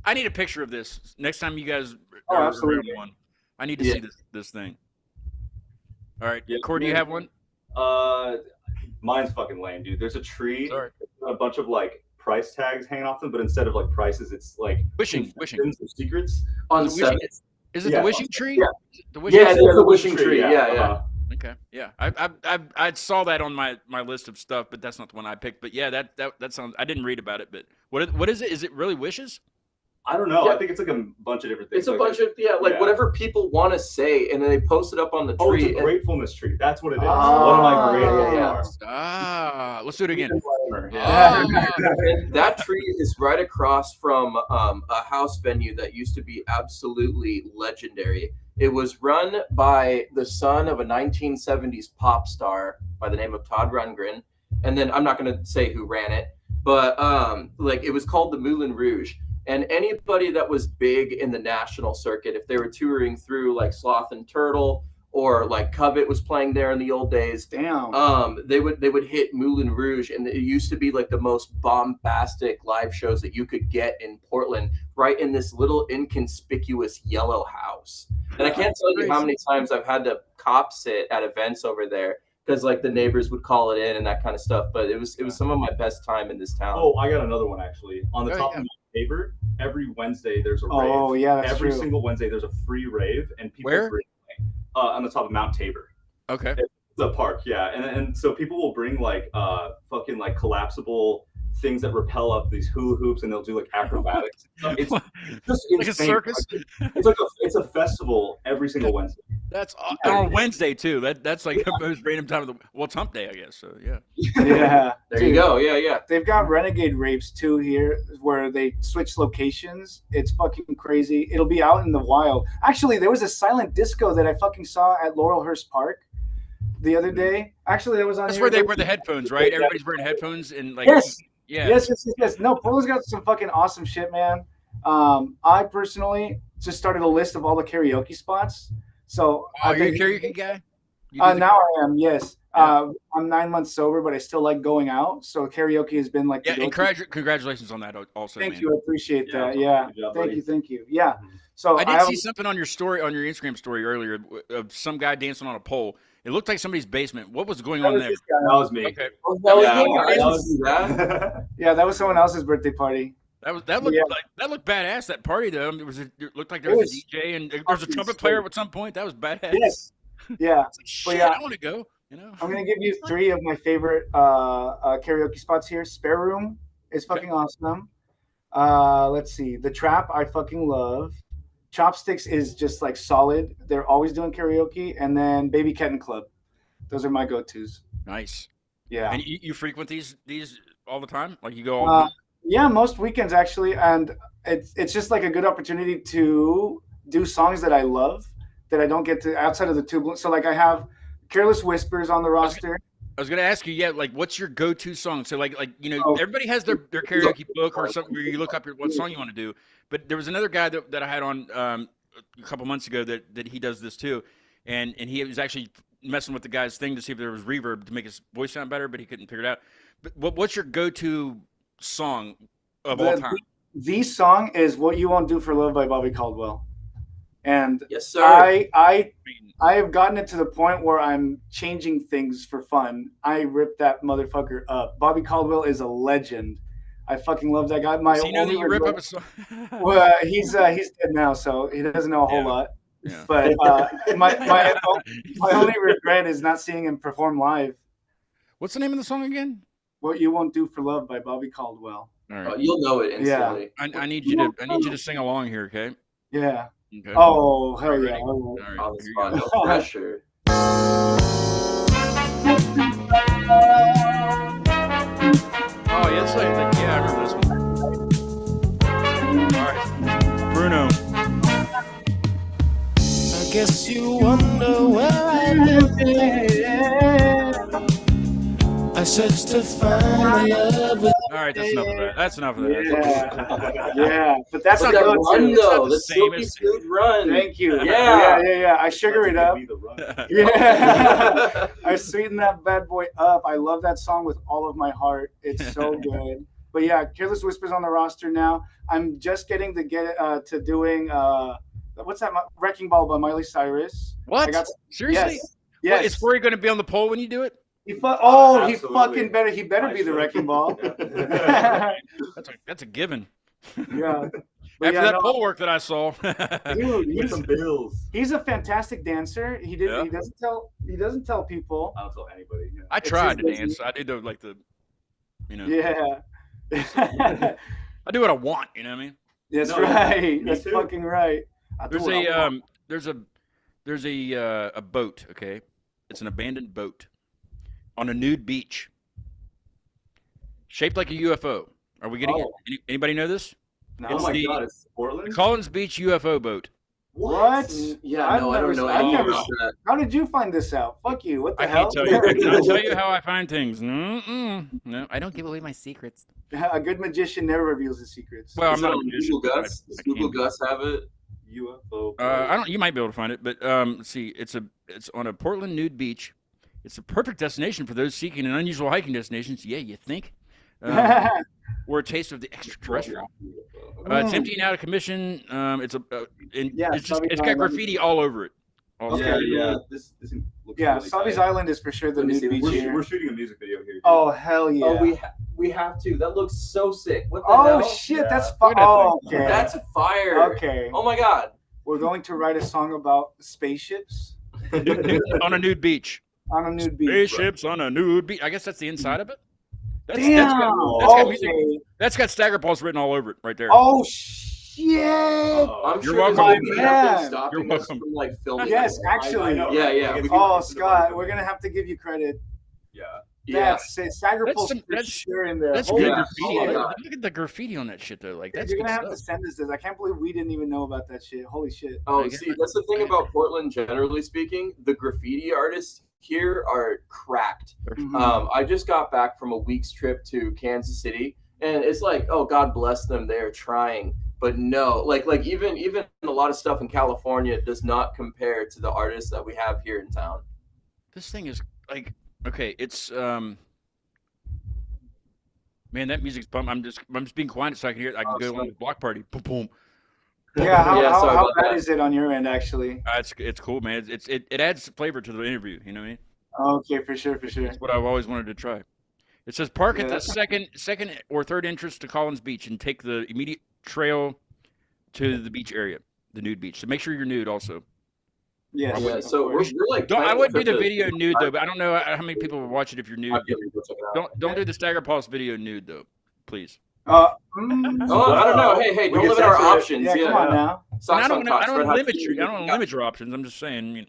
I need a picture of this next time you guys Oh, are absolutely. around one. I need to Yeah. see this thing. All right, Yeah. Corey, do you have one? Mine's fucking lame, dude. There's a tree, Sorry. a bunch of like price tags hanging off them, but instead of like prices, it's like Wishing. confessions or secrets. On The wishing- 7th. Is it Yeah. the wishing tree? Yeah. The wishing Yeah, tree? it's the wishing tree. Yeah, yeah. uh-huh. Okay. Yeah. I saw that on my list of stuff, but that's not the one I picked. But yeah, that sounds. I didn't read about it, but what is it? Is it really wishes? I don't know. Yeah. I think it's like a bunch of different things. It's a like bunch of yeah. whatever people want to say, and then they post it up on the Oh, it's tree. a gratefulness tree. That's what it is. Ah. One of my grateful Yeah. Ah, let's do it again. Yeah. And that tree is right across from a house venue that used to be absolutely legendary. It was run by the son of a 1970s pop star by the name of Todd Rundgren. and then I'm not going to say who ran it, but like it was called the Moulin Rouge. And anybody that was big in the national circuit, if they were touring through like Sloth and Turtle, or like Covet was playing there in the old days, Damn. they would hit Moulin Rouge, and it used to be like the most bombastic live shows that you could get in Portland, right in this little inconspicuous yellow house. And I can't tell you how many times I've had to cop sit at events over there because like the neighbors would call it in and that kind of stuff. But it was some of my best time in this town. Oh, I got another one actually. On the top of my Tabor, every Wednesday there's a rave. Oh yeah, that's every true. single Wednesday there's a free rave, and people Where? bring on the top of Mount Tabor. Okay. The park, yeah, and so people will bring like fucking like collapsible things that repel up these hula hoops, and they'll do like acrobatics. It's just Like a insane. circus? It's a festival every single Wednesday. That's on Wednesday too. That's like the most random time of the. Well, it's Hump Day, I guess. So yeah. Yeah. There you go. Yeah. They've got renegade raves too here, where they switch locations. It's fucking crazy. It'll be out in the wild. Actually, there was a silent disco that I fucking saw at Laurelhurst Park the other day. Actually, that was on. That's here. where they wear the headphones, right? Everybody's wearing headphones and like. Yes. Yeah. Yes. No, Portland's got some fucking awesome shit, man. I personally just started a list of all the karaoke spots. So Oh, you're a karaoke guy? now I am. Yes. I'm 9 months sober, but I still like going out. So karaoke has been like. Yeah, and congratulations on that also. Thank man. you. I appreciate Yeah, that. Yeah. good job, Thank buddy. you. Thank you. Yeah. So I did have- see something on your story, on your Instagram story earlier, of some guy dancing on a pole. It looked like somebody's basement. What was going on there? this guy. That was me. Okay, Yeah, that was someone else's birthday party. that looked Yeah. like that looked badass. That party though, it looked like there was a DJ and there was a fucking trumpet player sweet. at some point. That was badass. Yes. Yeah. It's like, shit, yeah. I want to go. You know. I'm gonna give you 3 of my favorite karaoke spots here. Spare Room is fucking awesome. Let's see. The Trap I fucking love. Chopsticks is just like solid. They're always doing karaoke, and then Baby Kitten Club. Those are my go-tos. Nice. Yeah. And you frequent these all the time? Like you go all the time? Yeah, most weekends actually, and it's just like a good opportunity to do songs that I love that I don't get to outside of the tube. So like I have Careless Whispers on the roster. I was gonna ask you, yeah, like what's your go-to song? So like Oh. everybody has their karaoke book or something where you look up what song you want to do. But there was another guy that I had on a couple months ago that he does this too, and he was actually messing with the guy's thing to see if there was reverb to make his voice sound better, but he couldn't figure it out. But what's your go-to song of all time? The song is "What You Won't Do for Love" by Bobby Caldwell, and Yes, sir. I have gotten it to the point where I'm changing things for fun. I rip that motherfucker up. Bobby Caldwell is a legend. I fucking love that guy. Does he know that you rip up a song? Well, he's dead now, so he doesn't know a whole lot. Yeah. But my only regret is not seeing him perform live. What's the name of the song again? "What You Won't Do for Love" by Bobby Caldwell. All right. You'll know it instantly. I need you to sing along here, okay? Yeah. Okay. Oh, hell yeah. Ready? All All right. On the here you spot, go. no pressure. Oh, yeah, it's like yeah, I remember this one. All right, Bruno. I guess you wonder where I've been. I searched to find love. All right, that's enough of that. That's enough of that. Yeah. But that's Look not at that good. run It's not though. the The same silky as- smooth run. Thank you. Yeah. I sugar it up. Be the run. Yeah. I sweeten that bad boy up. I love that song with all of my heart. It's so good. But yeah, Careless Whispers on the roster now. I'm just getting to doing what's that? Wrecking Ball by Miley Cyrus. What? I got- Seriously? Yes. What, is Corey going to be on the pole when you do it? He Absolutely. fucking better. He better I be the should. Wrecking Ball. That's a given. Yeah. But After yeah, that no, pole work that I saw. dude, With some bills. he's a fantastic dancer. He did. Yeah. He doesn't tell people. I don't tell anybody. Yeah. I tried to his dance. I did the Yeah. I do what I want. You know what I mean? That's No, right. me That's too. fucking right. I do There's what I want. there's a boat. Okay, it's an abandoned boat on a nude beach, shaped like a UFO. Are we getting it? Oh. Anybody know this? No. Oh It's my the- god, it's Portland? The Collins Beach UFO boat. What? Yeah, I've no, I don't know I've anything never. about that. How did you find this out? Fuck you. What the I hell? can't tell you. Can I tell you how I find things? Mm-mm. No, I don't give away my secrets. A good magician never reveals his secrets. Well, I'm Is it not a on magician. Google Gus? Does I Google can't be. Gus have it? UFO. I don't. You might be able to find it, but let's see. It's on a Portland nude beach. It's a perfect destination for those seeking an unusual hiking destinations. Yeah, you think? Or a taste of the extraterrestrial. It's empty and out of commission. It's Savi's got Island. graffiti all over it. Okay. Yeah. This looks Yeah, really Savi's tight. Island is for sure the Let me nude see. beach here. We're shooting a music video here. dude. Oh hell yeah! Oh, we have to. That looks so sick. What the Oh hell? shit, Yeah. that's Look fire! at that Oh, thing. okay. That's fire. Okay. Oh my god. We're going to write a song about spaceships On a nude beach. on a nude beach. Spaceships on a nude beach. I guess that's the inside of it. Damn. That's got music. Okay. That's got Stagger Pulse written all over it right there. Oh shit! I'm You're sure welcome. there's nothing Man. stopping You're us welcome. from like filming. Yes, it. actually. know, Yeah, right? yeah. Like, if Oh, you- Scott, we're gonna have to give you credit. Yeah. Yeah. That's Stagger That's Pulse some- for that's- sure in there. That's Holy good yeah. graffiti. Oh my God. Look at the graffiti on that shit though. Like that's You're good gonna have to stuff. send us this. I can't believe we didn't even know about that shit. Holy shit. Oh, I get see, it. that's the thing about Portland, generally speaking. The graffiti artists here are cracked. Mhm. I just got back from a week's trip to Kansas City, and it's like, oh, God bless them, they're trying. But no, like even a lot of stuff in California does not compare to the artists that we have here in town. This thing is like okay. It's man, that music's bump. I'm just being quiet so I can hear it. I can go on the block party. Boom, boom. Yeah, how, Yeah, how, sorry how about bad that. is it on your end, actually? It's cool, man. It adds flavor to the interview. You know what I mean? Okay, for sure. That's what I've always wanted to try. It says park at Yeah. the second or third entrance to Collins Beach and take the immediate trail to the beach area, the nude beach. So make sure you're nude also. Yes. Yeah, of so we're course. like. Don't, I planning wouldn't do a the trip to- video nude though, but I don't know how many people will watch it if you're nude. I'll give you a go check it out. Don't do the Stagger Pulse video nude though, please. Oh, I don't know. Hey, We don't can limit our censor it. options. Yeah, come on now. And Socks I don't on wanna- top, I don't spread want to hot limit feet. your I don't want to limit your options. I'm just saying.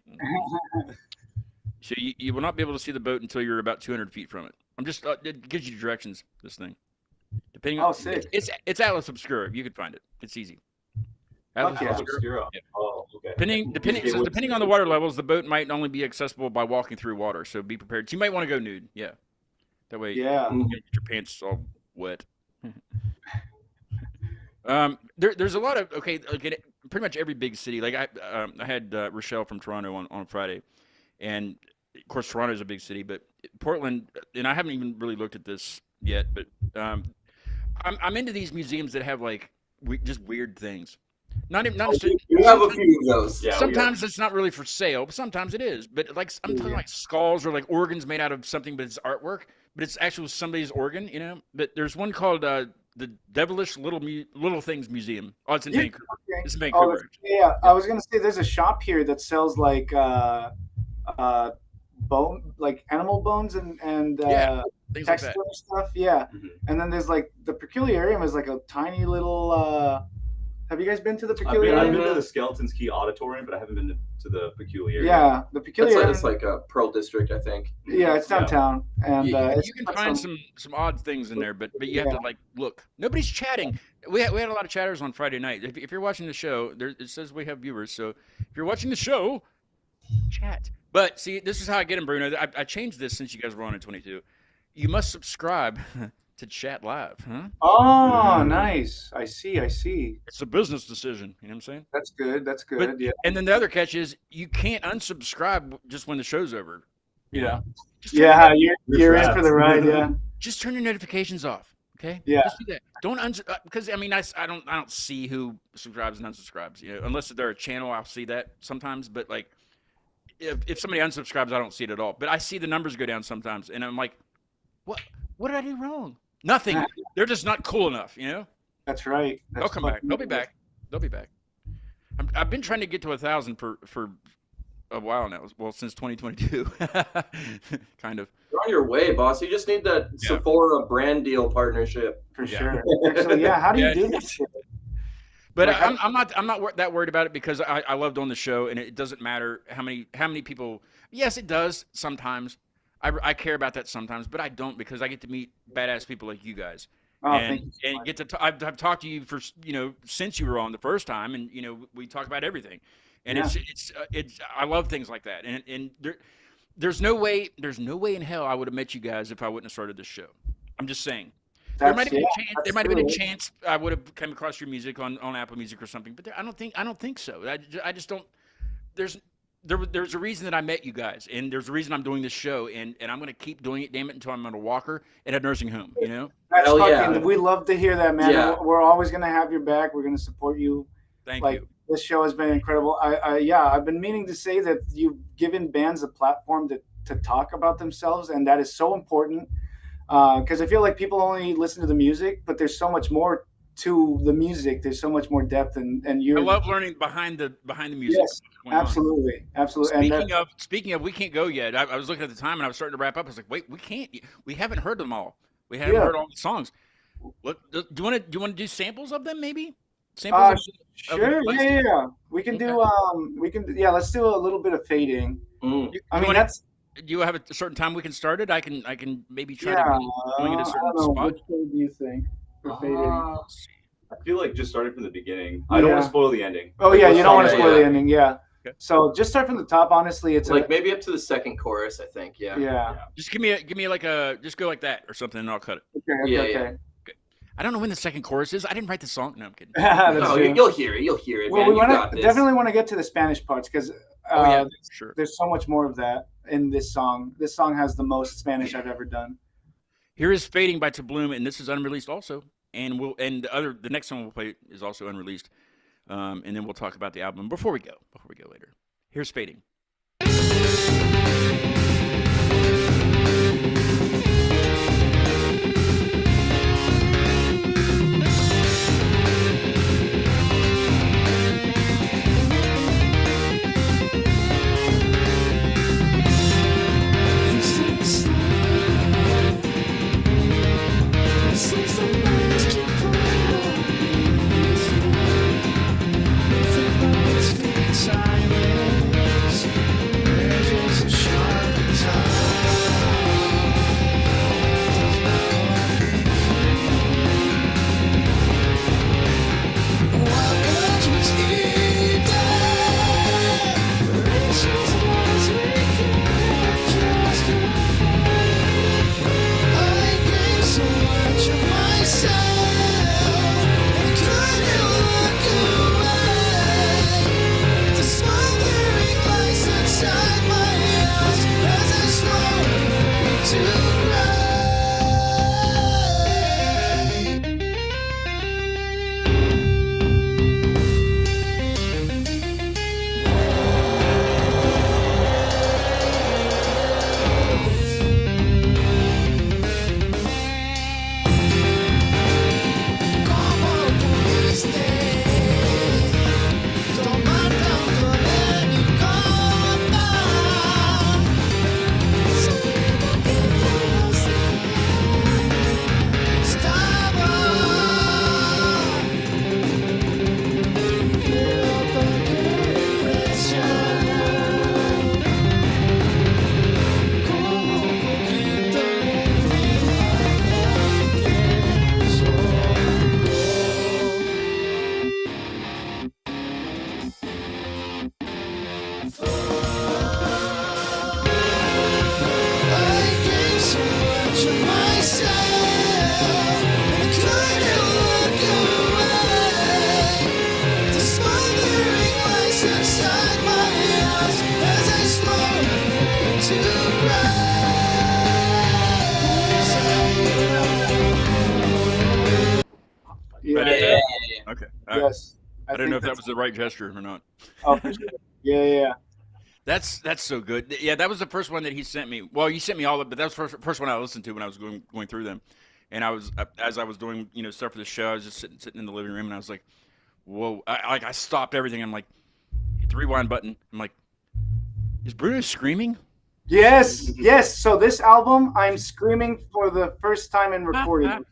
So you will not be able to see the boat until you're about 200 feet from it. I'm just it gives you directions. This thing, depending on sick. it's Atlas Obscura. You can find it. It's easy. Atlas yeah. Obscura. Obscura. Oh, okay. Depending on the water levels, the boat might only be accessible by walking through water. So be prepared. So you might want to go nude. Yeah, that way Yeah. you get your pants all wet. There's a lot of pretty much every big city. Like I had Rochelle from Toronto on Friday, and of course Toronto's a big city, but Portland, and I haven't even really looked at this yet, but I'm into these museums that have like just weird things. Not We have a few of those. Yeah, sometimes it's not really for sale, but sometimes it is. But like I'm talking like skulls or like organs made out of something, but it's artwork, but it's actually somebody's organ, you know. But there's one called the Devilish Little Things Museum. Oh, it's in Vancouver. Okay. It's in Vancouver. Yeah, I was gonna say there's a shop here that sells like bone, like animal bones and Yeah, things like textile that. stuff. Yeah, Mhm. and then there's like the Peculiarium is like a tiny little. Have you guys been to the I've been Peculiarium? to the Skeleton's Key Auditorium, but I haven't been to the Peculiar. Yeah, the Peculiarium. It's like a Pearl District, I think. Yeah, it's downtown, and it's You can got find some odd things in there, but you have to like look. Nobody's chatting. We had a lot of chatters on Friday night. If you're watching the show, it says we have viewers. So if you're watching the show, chat. But see, this is how I get them, Bruno. I changed this since you guys were on in 22. You must subscribe to chat live, huh? Oh, nice. I see. It's a business decision. You know what I'm saying? That's good. That's good. But- yeah. And then the other catch is you can't unsubscribe just when the show's over. You know? Just turn Yeah, your- you're in for the ride. Yeah. just turn your notifications off. Okay. Yeah. Just do that. Don't because I mean I don't see who subscribes and unsubscribes. You know, unless they're a channel, I'll see that sometimes. But like, if somebody unsubscribes, I don't see it at all. But I see the numbers go down sometimes, and I'm like, what did I do wrong? Nothing. They're just not cool enough. You know. That's right. They'll come back. They'll be back. They'll be back. I've been trying to get to 1,000 for a while now. Well, since 2022, kind of. You're on your way, boss. You just need that Yeah. Sephora brand deal partnership. For Yeah. sure. Actually, yeah. How do you Yeah. do this shit? But Like, I'm not that worried about it because I loved on the show, and it doesn't matter how many people. Yes, it does sometimes. I care about that sometimes, but I don't because I get to meet badass people like you guys, Oh, thank you so and much. get to I've talked to you for since you were on the first time, and we talk about everything, and Yeah. it's I love things like that, and there's no way in hell I would have met you guys if I wouldn't have started this show. I'm just saying. There might That's have been yeah, a chance. There that's might have been a true. chance I would have come across your music on Apple Music or something, but I don't think so. I just don't. There's there's a reason that I met you guys, and there's a reason I'm doing this show, and I'm going to keep doing it, damn it, until I'm on a walker at a nursing home. That's Hell fucking. yeah. We love to hear that, man. Yeah. We're always gonna have your back. We're gonna support you. Thank Like you. this show has been incredible. I've been meaning to say that you've given bands a platform to talk about themselves, and that is so important. Because I feel like people only listen to the music, but there's so much more to the music. There's so much more depth, and I you're love learning behind the music. yes, What's going on. absolutely, absolutely. And that, Speaking of, we can't go yet. I was looking at the time and I was starting to wrap up. I was like, wait, we can't. We haven't heard them all. We haven't Yeah. heard all the songs. Do you want to do samples of them? Maybe samples. sure, yeah. We can do let's do a little bit of fading. Mm. I mean, that's Do you have a certain time we can start it? I can maybe try yeah. to be going at a I certain don't know. spot. Which way do you think for fading? I feel like just starting from the beginning. I don't want Yeah. to spoil the ending. Oh yeah, let's you don't want to start- spoil the yeah. ending. Yeah. Okay. So just start from the top. Honestly, it's Like maybe up to the second chorus, I think. Yeah. yeah. Just give me like just go like that or something, and I'll cut it. Okay. Yeah, Okay. I don't know when the second chorus is. I didn't write the song. No, I'm kidding. That's No, true. you'll hear it. You'll hear it, Well, man. we You want got to this. definitely want to get to the Spanish parts because Oh yeah, sure. there's so much more of that in this song. This song has the most Spanish I've ever done. Here is "Fading" by Bloom, and this is unreleased also. And the next song we'll play is also unreleased. And then we'll talk about the album before we go later. Here's "Fading." Yeah. Yeah. Okay. All right. Yes. I don't think know if that that's- was the right gesture or not. Oh, for sure. Yeah. That's so good. Yeah, that was the first one that he sent me. Well, you sent me all of it, but that was the first one I listened to when I was going through them. And I was as I was doing stuff for the show, I was just sitting in the living room, and I was like, "Whoa!" I stopped everything. I'm like, hit the rewind button. I'm like, "Is Bruno screaming?" Yes. So this album, I'm screaming for the first time in recording,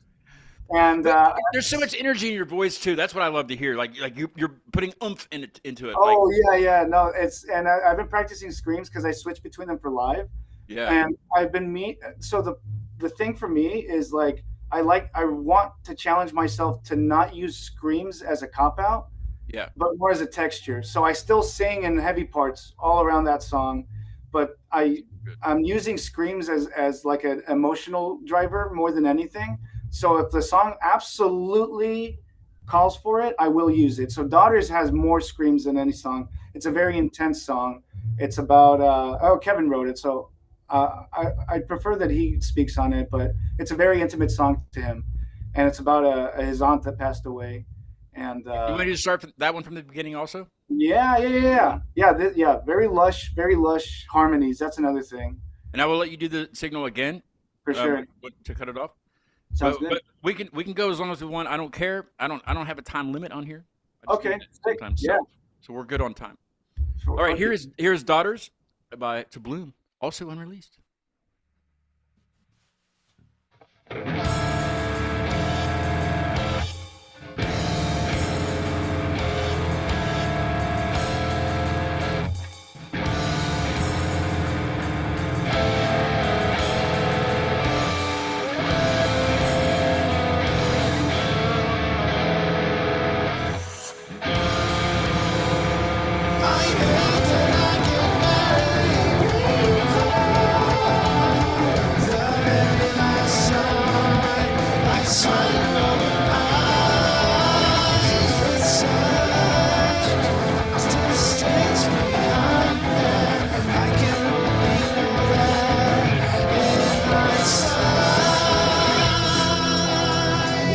and There's so much energy in your voice too. That's what I love to hear. Like you're putting oomph into it. oh yeah. No, I've been practicing screams because I switch between them for live. Yeah. And I've been so the thing for me is like I want to challenge myself to not use screams as a cop out, Yeah. but more as a texture. So I still sing in heavy parts all around that song, but I'm using screams as like an emotional driver more than anything. So if the song absolutely calls for it, I will use it. So Daughters has more screams than any song. It's a very intense song. It's about Kevin wrote it, so I prefer that he speaks on it, but it's a very intimate song to him, and it's about his aunt that passed away, and You want me to start that one from the beginning also? yeah. Very lush harmonies. That's another thing And I will let you do the signal again for sure. to cut it off. Sounds good. But we can go as long as we want. I don't care. I don't have a time limit on here. I just Okay, do that sometimes. yeah. So we're good on time. So, All right, here's Daughters by To Bloom, also unreleased. I hate that I get married. The very last time I saw you eyes with such distance behind them. I can only know that in hindsight,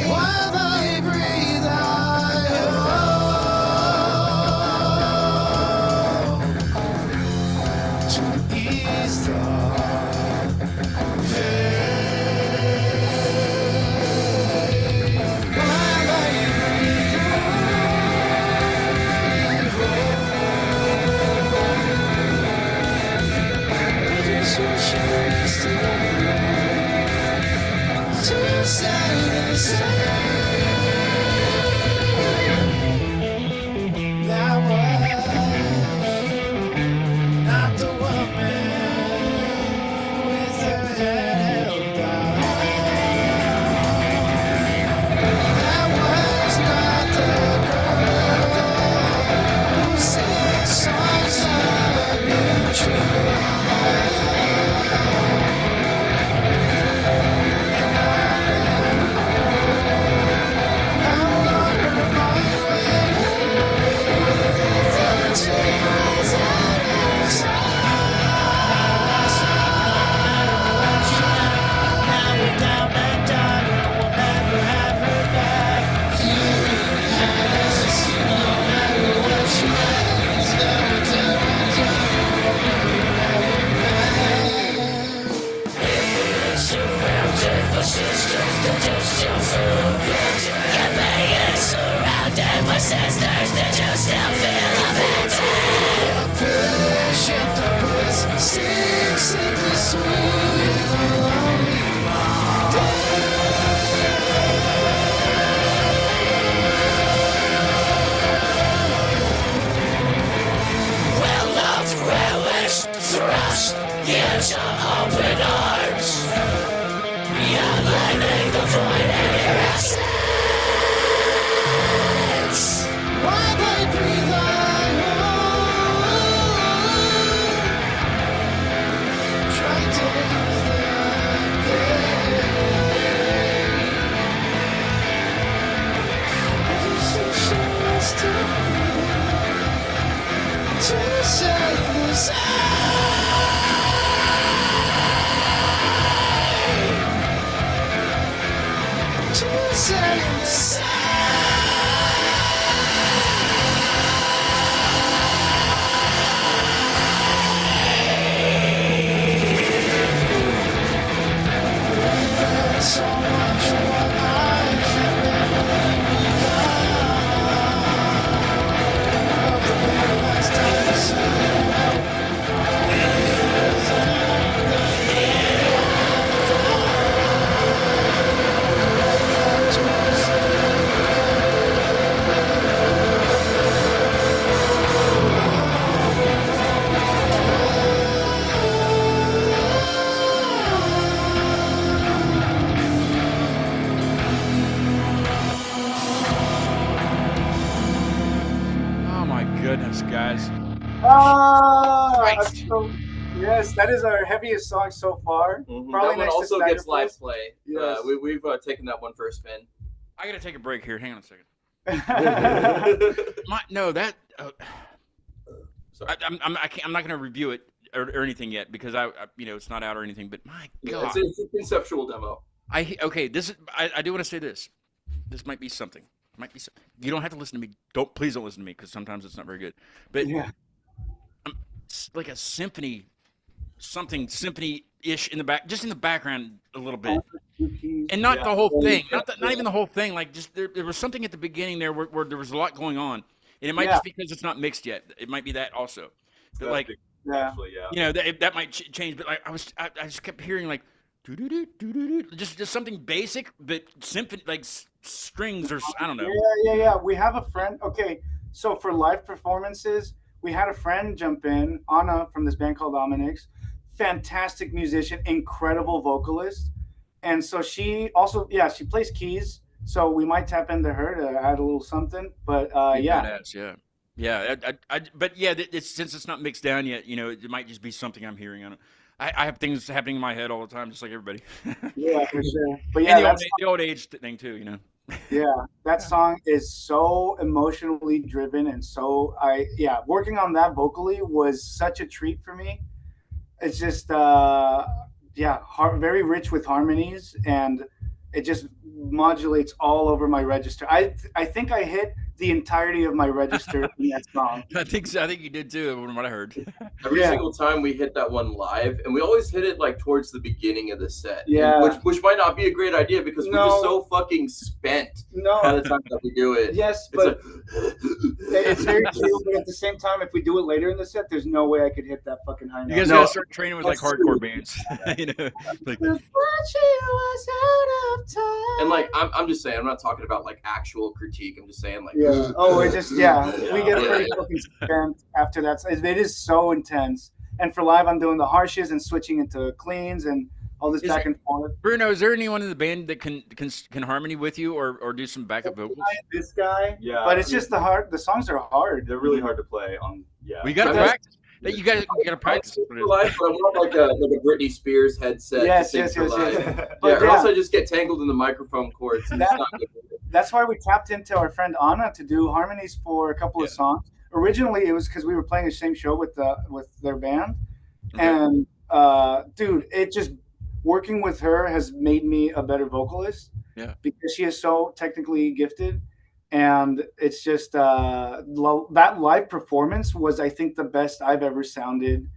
while I breathe, to ease the pain. While I breathe, I just wish you were still to say the same. That was not the woman with her head held down. That was not the girl who sings songs of mutual While I breathe, trying to ease the pain. I just wish I was still to say the same. Christ. So, yes, that is our heaviest song so far. Mhm. Probably That one next to also gets live Sacrifice. play. Yes. We've taken that one for a spin. I gotta take a break here. Hang on a second. Sorry. No, that. I'm not gonna review it or anything yet because I it's not out or anything. But my God, It's a conceptual demo. okay. This is I do want to say this. This might be something. You don't have to listen to me. Please don't listen to me because sometimes it's not very good. But Yeah. it's like a symphony, something symphony-ish in the back, just in the background a little bit, and not the whole thing. Not even the whole thing. Like just there was something at the beginning there where there was a lot going on, and it might just be because it's not mixed yet. It might be that also. But like, Actually, yeah. that might change. But like I just kept hearing like just something basic, but symphony like strings or I don't know. Yeah. We have a friend. Okay, so for live performances, we had a friend jump in, Anna from this band called Ominix. Fantastic musician, incredible vocalist, and so she also she plays keys. So we might tap into her to add a little something. But Badass, yeah. But yeah, since it's not mixed down yet, it might just be something I'm hearing on it. I have things happening in my head all the time, just like everybody. Yeah, for sure. But And yeah, the old age thing too, Yeah, that song is so emotionally driven, and so working on that vocally was such a treat for me. It's just very rich with harmonies, and it just modulates all over my register. I think I hit the entirety of my register in that song. I think so. I think you did too, from what I heard. Every single time we hit that one live, and we always hit it like towards the beginning of the set. Yeah. Which might not be a great idea because we're just so fucking spent by the time that we do it. Yes, It's but it's very true. But at the same time, if we do it later in the set, there's no way I could hit that fucking high note. You guys gotta start training with like hardcore bands. Like, And like I'm just saying, I'm not talking about like actual critique. I'm just saying like we get pretty fucking spent after that. It is so intense. And for live, I'm doing the harshes and switching into cleans and all this back and forth. Bruno, is there anyone in the band that can harmony with you or do some backup vocals? This guy, Yeah, but it's just the songs are hard. They're really hard to play on. Yeah, We gotta practice. You gotta practice. For live, but I want like a Britney Spears headset Yes, to sing for live. But Or else I just get tangled in the microphone cords. And it's not good. That's why we tapped into our friend Anna to do harmonies for a couple of songs. Originally, it was because we were playing the same show with their band, and dude, it just working with her has made me a better vocalist. Yeah, because she is so technically gifted, and it's just that live performance was, I think, the best I've ever sounded.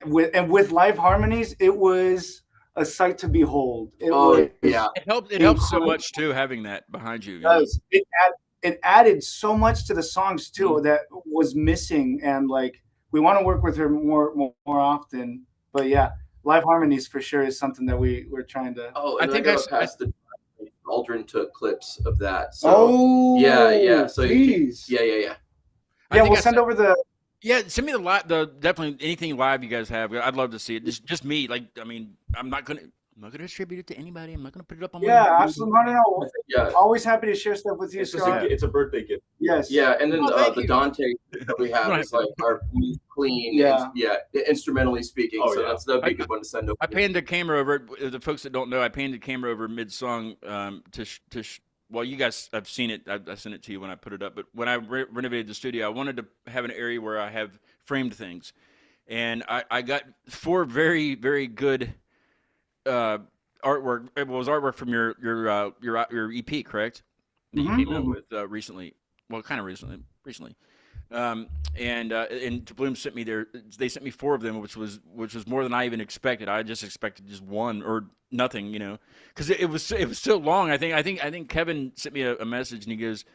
With live harmonies, it was a sight to behold. it helps so much too having that behind you. It added so much to the songs too that was missing, and like we want to work with her more often. But yeah, live harmonies for sure is something that we're trying to. I think I passed the Aldrin took clips of that. So yeah. So please. Yeah. We'll send over the. Yeah, send me the definitely anything live you guys have. I'd love to see it. Just me. Like, I mean, I'm not gonna distribute it to anybody. I'm not gonna put it up on. Absolutely. No. Yeah. Always happy to share stuff with you, Scott. It's a birthday gift. Yes. Yeah, and then the Dante that we have is like our clean. Instrumentally speaking. That'd be a good one to send over. I panned the camera over. The folks that don't know, I panned the camera over mid-song well, you guys have seen it. I sent it to you when I put it up. But when I renovated the studio, I wanted to have an area where I have framed things, and I got 4 very, very good artwork. It was artwork from your EP, correct? That you came out with recently. Well, kind of recently. And Bloom sent me they sent me 4 of them, which was more than I even expected. I just expected just 1 or nothing, because it was so long. I think Kevin sent me a message, and he goes,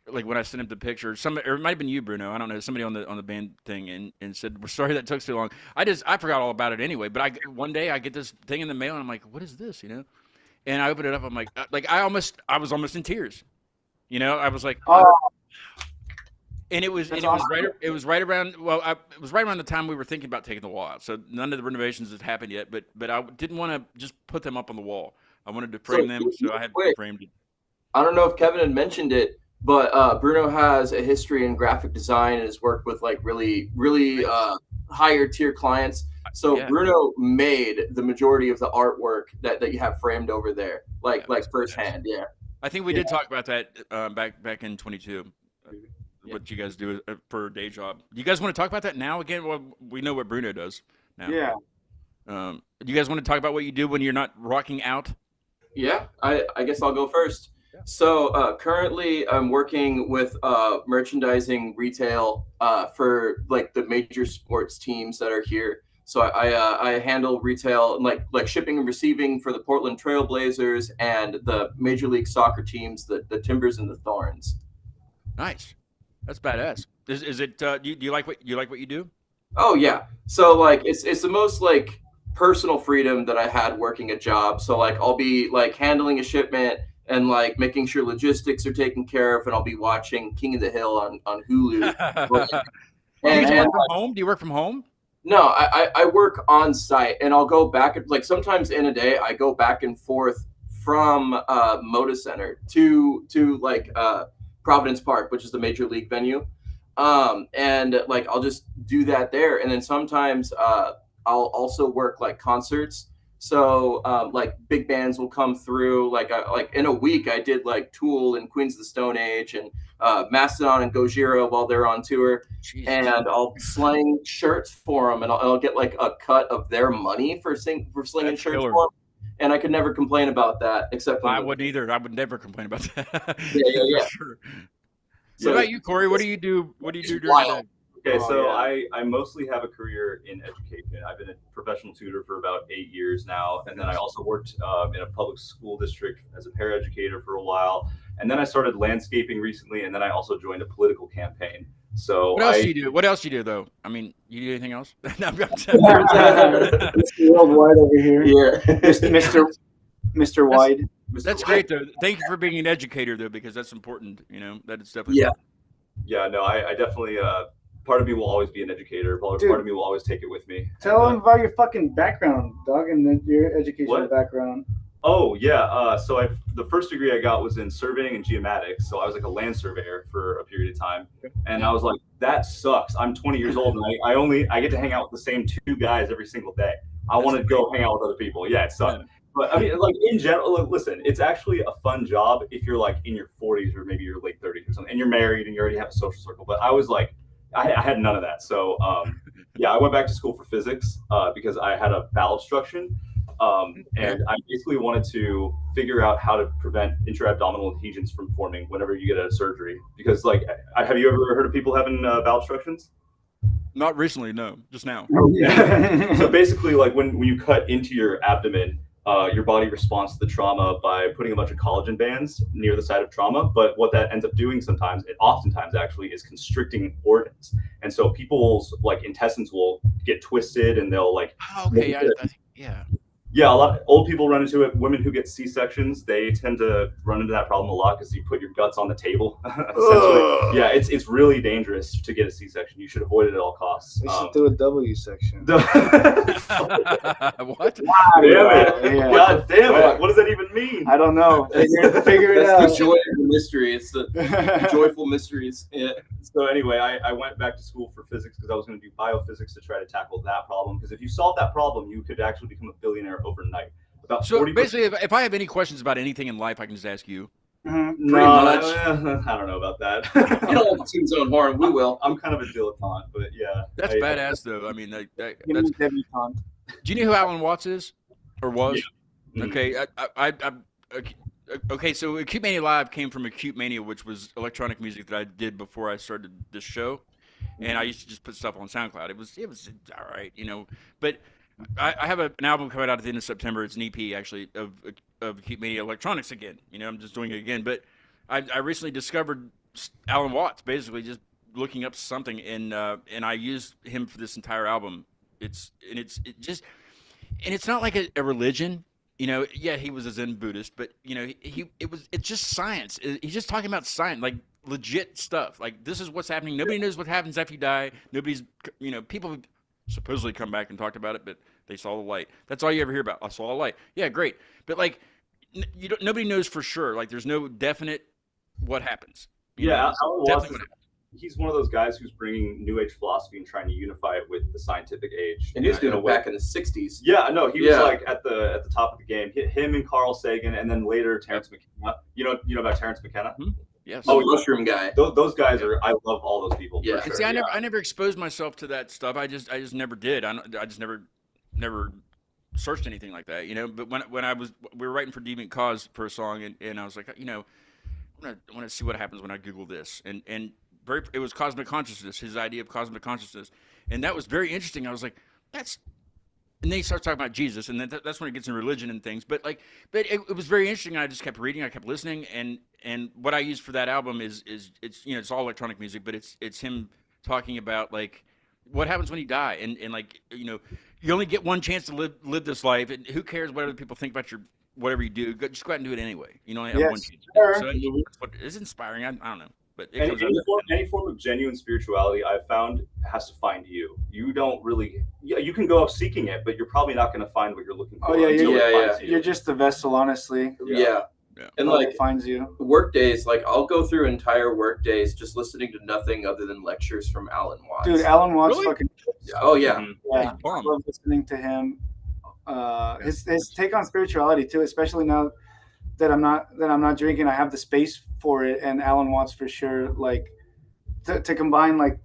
like when I sent him the picture, or it might have been you, Bruno. I don't know, somebody on the band thing, and said, "We're sorry that took so long." I forgot all about it anyway. But one day I get this thing in the mail, and I'm like, "What is this?" And I open it up. I'm like I was almost in tears. I was like, oh. And it was awesome. It was right around the time we were thinking about taking the wall out. So none of the renovations had happened yet, but I didn't want to just put them up on the wall. I wanted to frame them, so I had framed it. I don't know if Kevin had mentioned it, but Bruno has a history in graphic design and has worked with like really higher tier clients. So Yeah. Bruno made the majority of the artwork that you have framed over there, like that's firsthand. Yeah. I think we did talk about that back in 22. Yeah. What you guys do for a day job. Do you guys want to talk about that now again? Well, we know what Bruno does now. Yeah. Do you guys want to talk about what you do when you're not rocking out? Yeah, I guess I'll go first. Yeah. So currently, I'm working with merchandising retail for like the major sports teams that are here. So I handle retail like shipping and receiving for the Portland Trail Blazers and the Major League Soccer teams, the Timbers and the Thorns. Nice. That's badass. Is it? Do you like what you do? Oh yeah. So like it's the most like personal freedom that I had working a job. So like I'll be like handling a shipment and like making sure logistics are taken care of, and I'll be watching King of the Hill on Hulu. Do you And work from home? Do you work from home? no, I work on site, and I'll go back like sometimes in a day I go back and forth from Moda Center to like Providence Park, which is the major league venue. And like I'll just do that there, and then sometimes I'll also work like concerts. So like big bands will come through. Like like in a week, I did like Tool and Queens of the Stone Age and Mastodon and Gojira while they're on tour, Jesus. and I'll sling shirts for them, and I'll get like a cut of their money for slinging That's shirts killer. for them. And I could never complain about that, except when I wouldn't either. I would never complain about that. Yeah. For sure. So- What about you, Corey? What do you do? What do you do It's during the wild. day? Okay, Oh, so yeah. I mostly have a career in education. I've been a professional tutor for about 8 years now, and then I also worked in a public school district as a paraeducator for a while, and then I started landscaping recently, and then I also joined a political campaign. So What else do you do? What else do you do though? I mean, you do anything else? No, I'm Mr. Worldwide over here. Yeah. Mr. Wide. That's great though. Thank you for being an educator though, because that's important. You know, that is definitely. Yeah. Yeah, no, I definitely part of me will always be an educator. Part Dude. of me will always take it with me. Tell And, them about your fucking background, dog, and then your educational What? background. Oh yeah, so the first degree I got was in surveying and geomatics. So I was like a land surveyor for a period of time, and I was like, that sucks. I'm 20 years old, and I get to hang out with the same 2 guys every single day. I want to go hang out with other people. Yeah, it sucks. Yeah. But I mean, like in general, look, listen, it's actually a fun job if you're like in your 40s or maybe your late 30s or something, and you're married and you already have a social circle. But I was like, I had none of that. So yeah, I went back to school for physics because I had a bowel obstruction. And I basically wanted to figure out how to prevent intra-abdominal adhesions from forming whenever you get a surgery. Because, like, have you ever heard of people having bowel obstructions? Not recently, no, just now. So basically, like when you cut into your abdomen, your body responds to the trauma by putting a bunch of collagen bands near the site of trauma. But what that ends up doing sometimes, it oftentimes actually, is constricting organs. And so people's like intestines will get twisted, and they'll like Oh, okay, I think, yeah. yeah, a lot old people run into it. Women who get C-sections, they tend to run into that problem a lot because you put your guts on the table. Essentially. Yeah, it's really dangerous to get a C-section. You should avoid it at all costs. We should do a W section. What? Damn it! Yeah. God damn it! What does that even mean? I don't know. Figure it That's out. the joy of the mystery. It's the joyful mysteries. Yeah. So anyway, I went back to school for physics because I was going to do biophysics to try to tackle that problem. Because if you solve that problem, you could actually become a billionaire overnight. About So 40%. basically, if I have any questions about anything in life, I can just ask you. Mhm. Pretty much. I don't know about that. You don't have to his own horn. We will. I'm kind of a dilettante, but yeah. That's badass, though. I mean, Give that's. me debutante. Do you know who Alan Watts is, or was? Yeah. Okay, okay. So Acute Mania Live came from Acute Mania, which was electronic music that I did before I started this show, and I used to just put stuff on SoundCloud. It was all right, you know. But I have an album coming out at the end of September. It's an EP actually of Acute Mania Electronics again. You know, I'm just doing it again. But I recently discovered Alan Watts, basically just looking up something, and I used him for this entire album. It's not like a religion. You know, yeah, he was a Zen Buddhist, but you know, it's just science. He's just talking about science, like legit stuff. Like this is what's happening. Nobody knows what happens after you die. Nobody's, you know, people have supposedly come back and talked about it, but they saw the light. That's all you ever hear about. I saw a light. Yeah, great. But like, nobody knows for sure. Like, there's no definite what happens. You know, Alan Watts definitely is, what he's one of those guys who's bringing New Age philosophy and trying to unify it with the scientific age. And he was in doing a it way. back in the '60s. Yeah, no, he was Yeah. like at the top of the game. Him and Carl Sagan, and then later Terrence McKenna. You know about Terrence McKenna? yes. The mushroom guy. Those guys are. I love all those people. Yeah. For And sure. see, I never exposed myself to that stuff. I just never did. I just never searched anything like that, you know. But when we were writing for Deviant Cause for a song, and I was like, you know, I want to see what happens when I Google this, and it was cosmic consciousness, his idea of cosmic consciousness, and that was very interesting. I was like, that's. And then he starts talking about Jesus, and then that's when it gets in religion and things. But it was very interesting. I just kept reading, I kept listening, and what I used for that album is it's, you know, it's all electronic music, but it's him talking about like what happens when you die, and like, you know, you only get one chance to live this life, and who cares what other people think about your whatever you do? Just go out and do it anyway. You only have one Yes, chance. sir. So that's what is inspiring. I don't know, but it comes out. Any form of genuine spirituality I've found has to find you. You don't really. Yeah, you can go up seeking it, but you're probably not going to find what you're looking for. Oh yeah, until it yeah, finds you. You're just the vessel, honestly. Yeah. Yeah. And Until like it finds you. work days, like I'll go through entire work days just listening to nothing other than lectures from Alan Watts. Dude, Alan Watts Really? fucking. Oh yeah. Mhm. Yeah, He's bomb. I love listening to him. His take on spirituality too, especially now that I'm not drinking, I have the space for it, and Alan Watts for sure. Like to combine like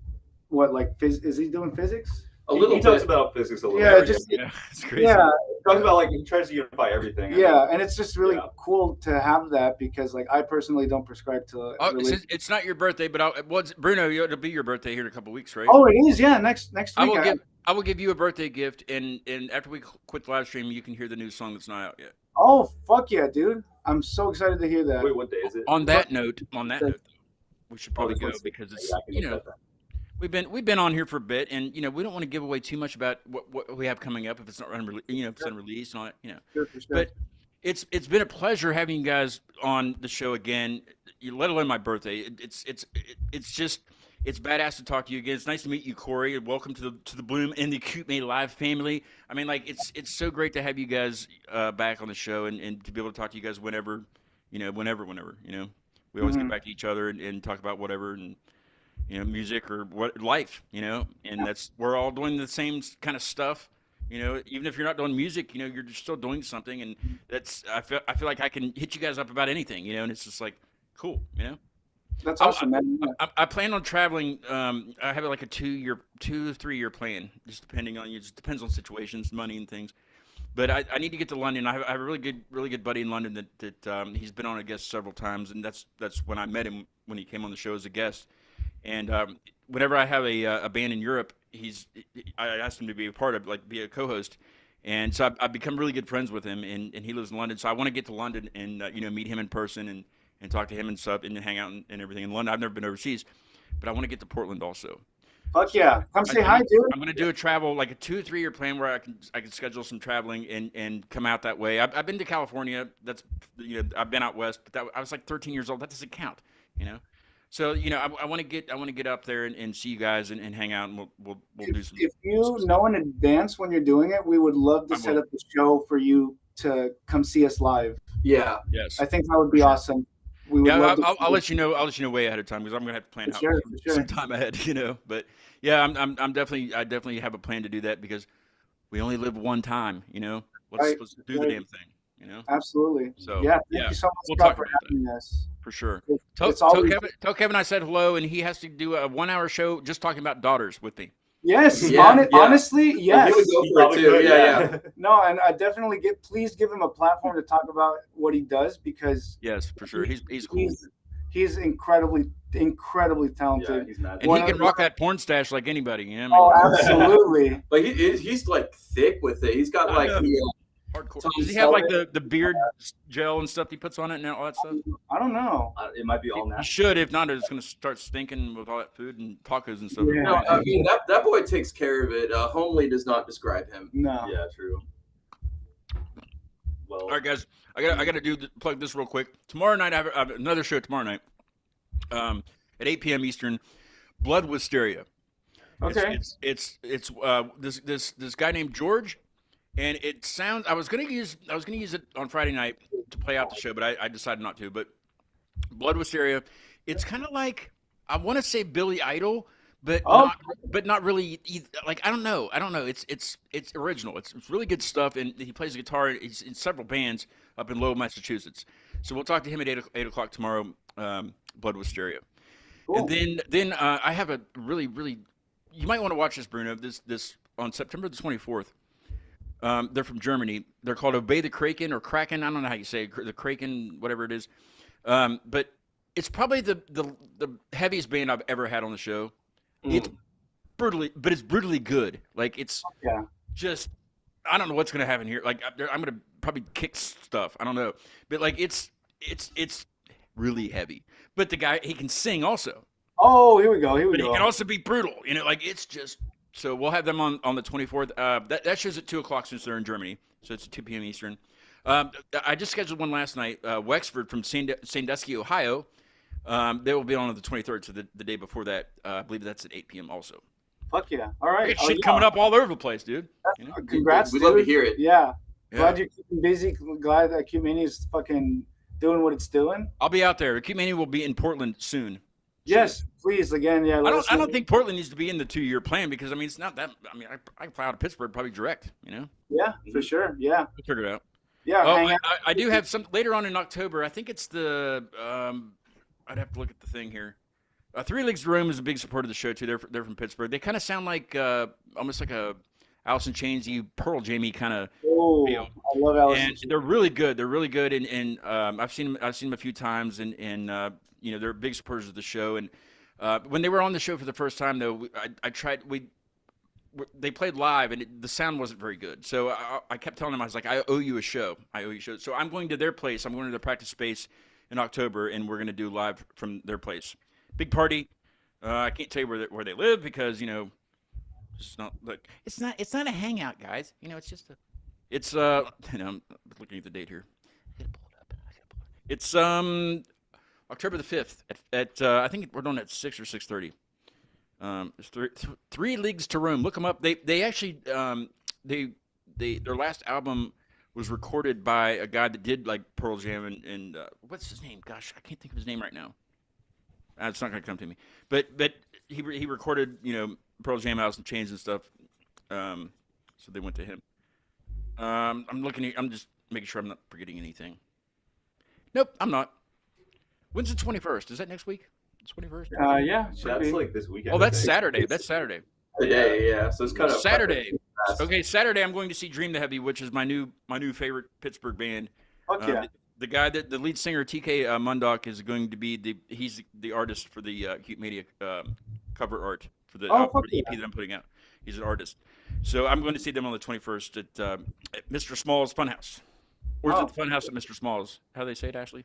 what is he doing physics? A little He talks bit. about physics a little Yeah, bit. just Yeah, it's crazy. yeah, He talks about like he tries to unify everything. yeah, and it's just really Yeah. cool to have that because like I personally don't prescribe to. Oh, religion. it's not your birthday, but Bruno, it'll be your birthday here in a couple weeks, right? Oh, it is. Yeah, next week. I will give you a birthday gift, and after we quit the live stream, you can hear the new song that's not out yet. Oh fuck yeah, dude! I'm so excited to hear that. Wait, what day is it? On that note, we should probably this go one's- because it's, yeah, I can you get know, that then. we've been on here for a bit, and you know, we don't want to give away too much about what we have coming up if it's not if it's unreleased and all that, you know. Sure, for sure. But it's been a pleasure having you guys on the show again, let alone my birthday. It's just it's badass to talk to you again. It's nice to meet you, Corey, and welcome to the Bloom and the Cute May Live family. I mean, like it's so great to have you guys back on the show and to be able to talk to you guys whenever, whenever, you know. We always get back to each other and talk about whatever, and you know, music or what life, you know, and we're all doing the same kind of stuff. You know, even if you're not doing music, you know, you're just still doing something, and I feel like I can hit you guys up about anything, you know, and it's just like cool, you know. That's awesome, man. I plan on traveling. I have like a 2 to 3 year plan, just depending on you. Just depends on situations, money, and things. But I need to get to London. I have a really good buddy in London that he's been on a guest several times, and that's when I met him when he came on the show as a guest. And whenever I have a band in Europe, I asked him to be a part of, like, be a co-host. And so I've become really good friends with him, and he lives in London. So I want to get to London and you know, meet him in person and talk to him and stuff and hang out and everything in London. I've never been overseas, but I want to get to Portland also. Fuck yeah, come say hi, dude. I'm going to do a travel, like a 2 or 3 year plan where I can schedule some traveling and come out that way. I've been to California. That's, you know, I've been out west, but I was like 13 years old. That doesn't count, you know. So, you know, I want to get up there and see you guys and hang out, and we'll do some. If you know in advance when you're doing it, we would love to set up a show for you to come see us live. Yeah. Yes. I think that would be awesome. We would love to I'll let you know. I'll let you know way ahead of time because I'm gonna have to plan out sure. some time ahead, you know. But yeah, I definitely have a plan to do that because we only live one time, you know. Let's do the damn thing, you know. Absolutely. So yeah, thank you so much, we'll Scott, talk for about having us. For sure. It's Tell always- Kevin I said hello, and he has to do a 1 hour show just talking about daughters with me. Yes, Yeah, yeah. honestly, yes. He would go He for it probably too. could, Yeah. No, and I definitely please give him a platform to talk about what he does because Yes, for sure. He's cool. he's incredibly Yeah, talented. he's mad. And he can rock that porn stash like anybody, you know. Oh, absolutely. Like he's like thick with it. He's got like the Hardcore. Tom Does he have like Selleck. the beard gel and stuff he puts on it and all that stuff? I don't know. It might be all He natural. should. If not, it's going to start stinking with all that food and tacos and stuff. Yeah. No, I mean that boy takes care of it. Homely does not describe him. No. Yeah, true. Well, All right, guys. I got to plug this real quick. Tomorrow night, I have another show tomorrow night at 8 p.m. Eastern. Blood Wisteria. Okay. It's this guy named George, and it sounds. I was gonna use it on Friday night to play out the show, but I decided not to. But Blood Wisteria, It's kind of like I want to say Billy Idol, but Oh. not really. Like I don't know. It's original. It's really good stuff, and he plays the guitar. He's in several bands up in Lowell, Massachusetts. So we'll talk to him at 8 o'clock tomorrow. Blood Wisteria. Cool. And then I have a really you might want to watch this, Bruno. This on September the 24th. They're from Germany. They're called Obey the Kraken or Kraken. I don't know how you say it, the Kraken, whatever it is. But it's probably the heaviest band I've ever had on the show. It's brutally good. Like it's Yeah. just I don't know what's gonna happen here. Like I'm gonna probably kick stuff. I don't know, but like it's really heavy. But the guy he can sing also. Oh, here we go. But he can also be brutal. You know, like it's just. So we'll have them on the 24th. That show's at 2 o'clock since they're in Germany, so it's 2 p.m. Eastern. I just scheduled one last night. Wexford from Sandusky, Ohio. They will be on the 23rd, so the day before that. I believe that's at 8 p.m. also. Fuck yeah! All right. I got shit coming up all over the place, dude. You know? Congrats. We'd love to dude. hear it. Yeah. Yeah. Glad you're keeping busy. Glad that Cute Mania is fucking doing what it's doing. I'll be out there. Acute Mania will be in Portland soon. Yes, please. Again, yeah. I don't think Portland needs to be in the 2-year plan because I mean it's not that. I mean I can fly out of Pittsburgh probably direct. You know. Yeah, for sure. Yeah. We'll figure it out. Yeah. Oh, hang out. I do have some later on in October. I think it's the. I'd have to look at the thing here. Three Leagues to Rome is a big supporter of the show too. They're from Pittsburgh. They kind of sound like almost like a Alice in Chainsy, Pearl Jamie kind of. Oh, feel. I love Alice. And they're really good. They're really good, and I've seen them a few times, and you know they're big supporters of the show. And when they were on the show for the first time, though, I tried. They played live, and the sound wasn't very good. So I kept telling them, I was like, I owe you a show. I owe you a show. So I'm going to their place. I'm going to their practice space in October, and we're going to do live from their place. Big party. I can't tell you where they live because you know it's not like it's not a hangout, guys. You know, it's just a. It's you know, I'm looking at the date here. I gotta pull it up. It's October the 5th at I think we're doing it at 6 or 6:30. It's three Leagues to Rome. Look them up. They actually their last album was recorded by a guy that did like Pearl Jam and what's his name? Gosh, I can't think of his name right now. It's not gonna come to me. But he recorded Pearl Jam, Alice in Chains and stuff. So they went to him. I'm looking. I'm just making sure I'm not forgetting anything. Nope, I'm not. When's the 21st? Is that next week? The 21st? Yeah. That's like this weekend. Oh, that's I think. Saturday. That's Saturday. Today, yeah. So it's kind of Saturday. fast. Okay, Saturday I'm going to see Dream the Heavy, which is my new favorite Pittsburgh band. Fuck yeah. The guy the lead singer TK Mundock is going to be he's the artist for the Acute Media cover art for the EP that I'm putting out. He's an artist. So I'm going to see them on the 21st at Mr. Small's Funhouse. Or is it the Funhouse at Mr. Small's? How do they say it, Ashley?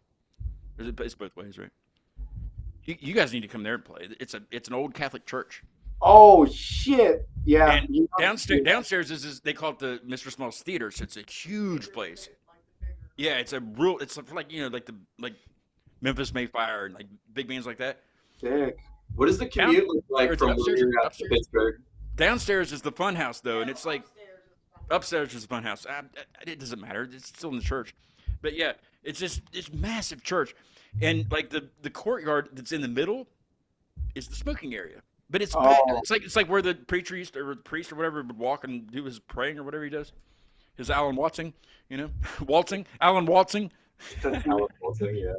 Or it's both ways, right? You guys need to come there and play. It's an old Catholic church. Oh shit! Yeah. And downstairs is they call it the Mr. Small's Theater, so it's a huge place. Yeah, it's like like Memphis Mayfire and like big bands like that. Sick. What does the commute look like from where you're at to Pittsburgh? Downstairs is the fun house though, and it's like upstairs is the fun house. It doesn't matter. It's still in the church. But yeah, it's just this massive church. And like the courtyard that's in the middle is the smoking area. But it's it's like where the preacher used to, or the priest or whatever would walk and do his praying or whatever he does. His Alan Waltzing, Alan Waltzing. Yeah.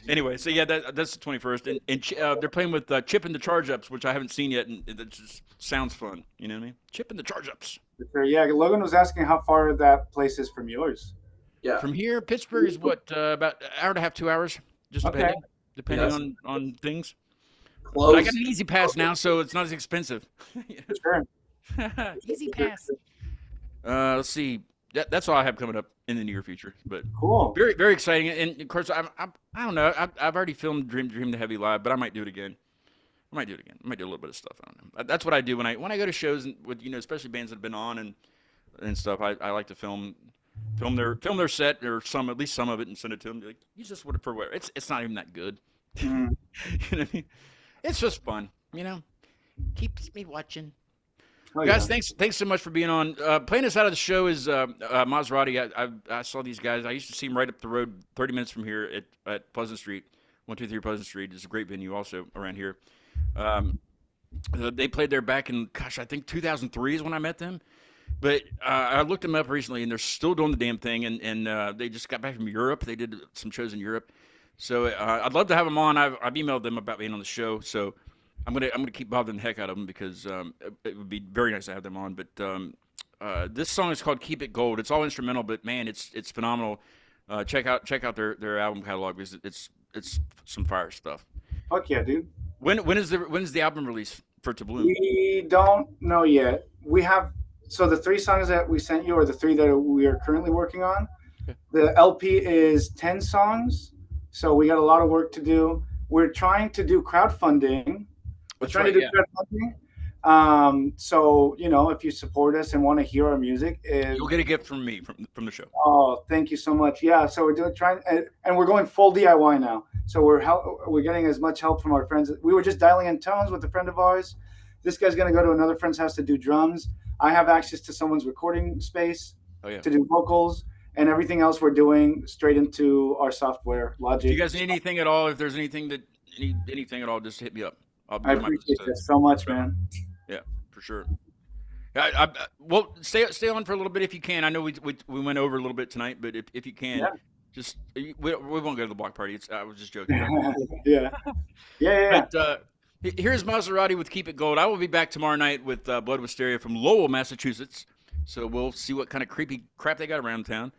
Anyway, so yeah, that's the 21st, and they're playing with Chip and the Charge Ups, which I haven't seen yet, and it just sounds fun. You know what I mean? Chip and the Charge Ups. Yeah, Logan was asking how far that place is from yours. Yeah. From here, Pittsburgh is what about an hour and a half, 2 hours, just depending on things. Close. But I got an easy pass now, so it's not as expensive. Sure. Easy pass. Let's see. That's all I have coming up in the near future, but Cool. very very exciting. And of course, I don't know. I've already filmed Dream the Heavy live, but I might do it again. I might do a little bit of stuff. I don't know. That's what I do when I go to shows with especially bands that have been on and stuff. I like to film their set or at least some of it and send it to them. Like, use this for where it's not even that good. Mhm. You know what I mean? It's just fun. Keeps me watching. Oh, Guys, yeah. thanks so much for being on. Playing us out of the show is Maserati. I saw these guys. I used to see them right up the road, 30 minutes from here at Pleasant Street. 123 Pleasant Street. It's a great venue also around here. Um, they played there back in, gosh, I think 2003 is when I met them. But I looked them up recently, and they're still doing the damn thing. And they just got back from Europe. They did some shows in Europe. So I'd love to have them on. I've emailed them about being on the show. So I'm gonna keep bothering the heck out of them because it would be very nice to have them on. But this song is called "Keep It Gold." It's all instrumental, but man, it's phenomenal. Check out their album catalog because it's some fire stuff. Fuck yeah, dude. When's the album release for To Bloom? We don't know yet. We have the 3 songs that we sent you are the 3 that we are currently working on. Okay. The LP is 10 songs, so we got a lot of work to do. We're trying to do crowdfunding. That's trying right, to do crowdfunding. So if you support us and want to hear our music, You'll get a gift from me from the show. oh, thank you so much. Yeah, so we're trying, and we're going full DIY now. So we're getting as much help from our friends. We were just dialing in tones with a friend of ours. This guy's going to go to another friend's house to do drums. I have access to someone's recording space to do vocals, and everything else we're doing straight into our software, Logic. If you guys need anything at all, if there's anything at all, just hit me up. I appreciate that so much, man. Yeah, for sure. Well, stay on for a little bit if you can. I know we went over a little bit tonight, but if you can, just we won't go to the block party. I was just joking. Yeah. But here's Maserati with "Keep It Gold." I will be back tomorrow night with Blood Wisteria from Lowell, Massachusetts. So we'll see what kind of creepy crap they got around town,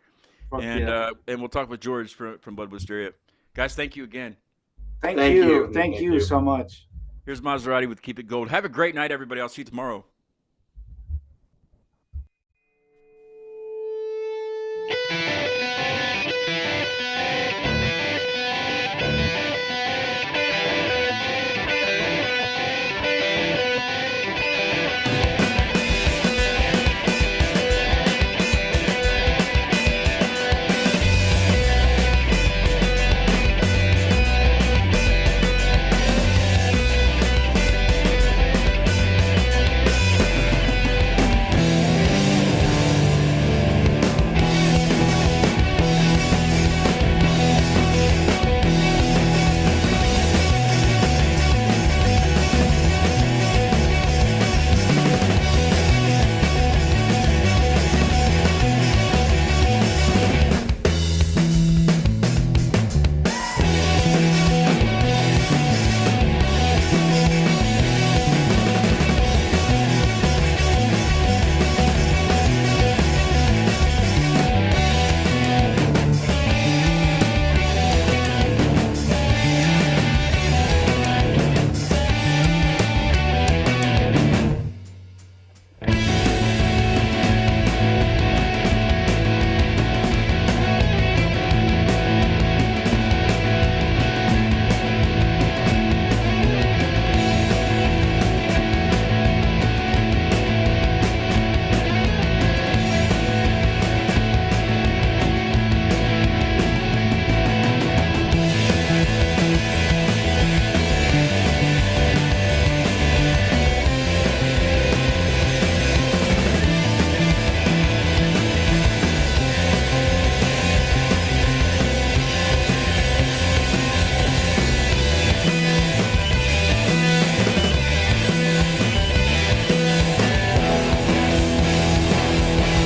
and we'll talk with George from Blood Wisteria. Guys, thank you again. Thank you so much. Here's Maserati with "Keep It Gold." Have a great night, everybody. I'll see you tomorrow.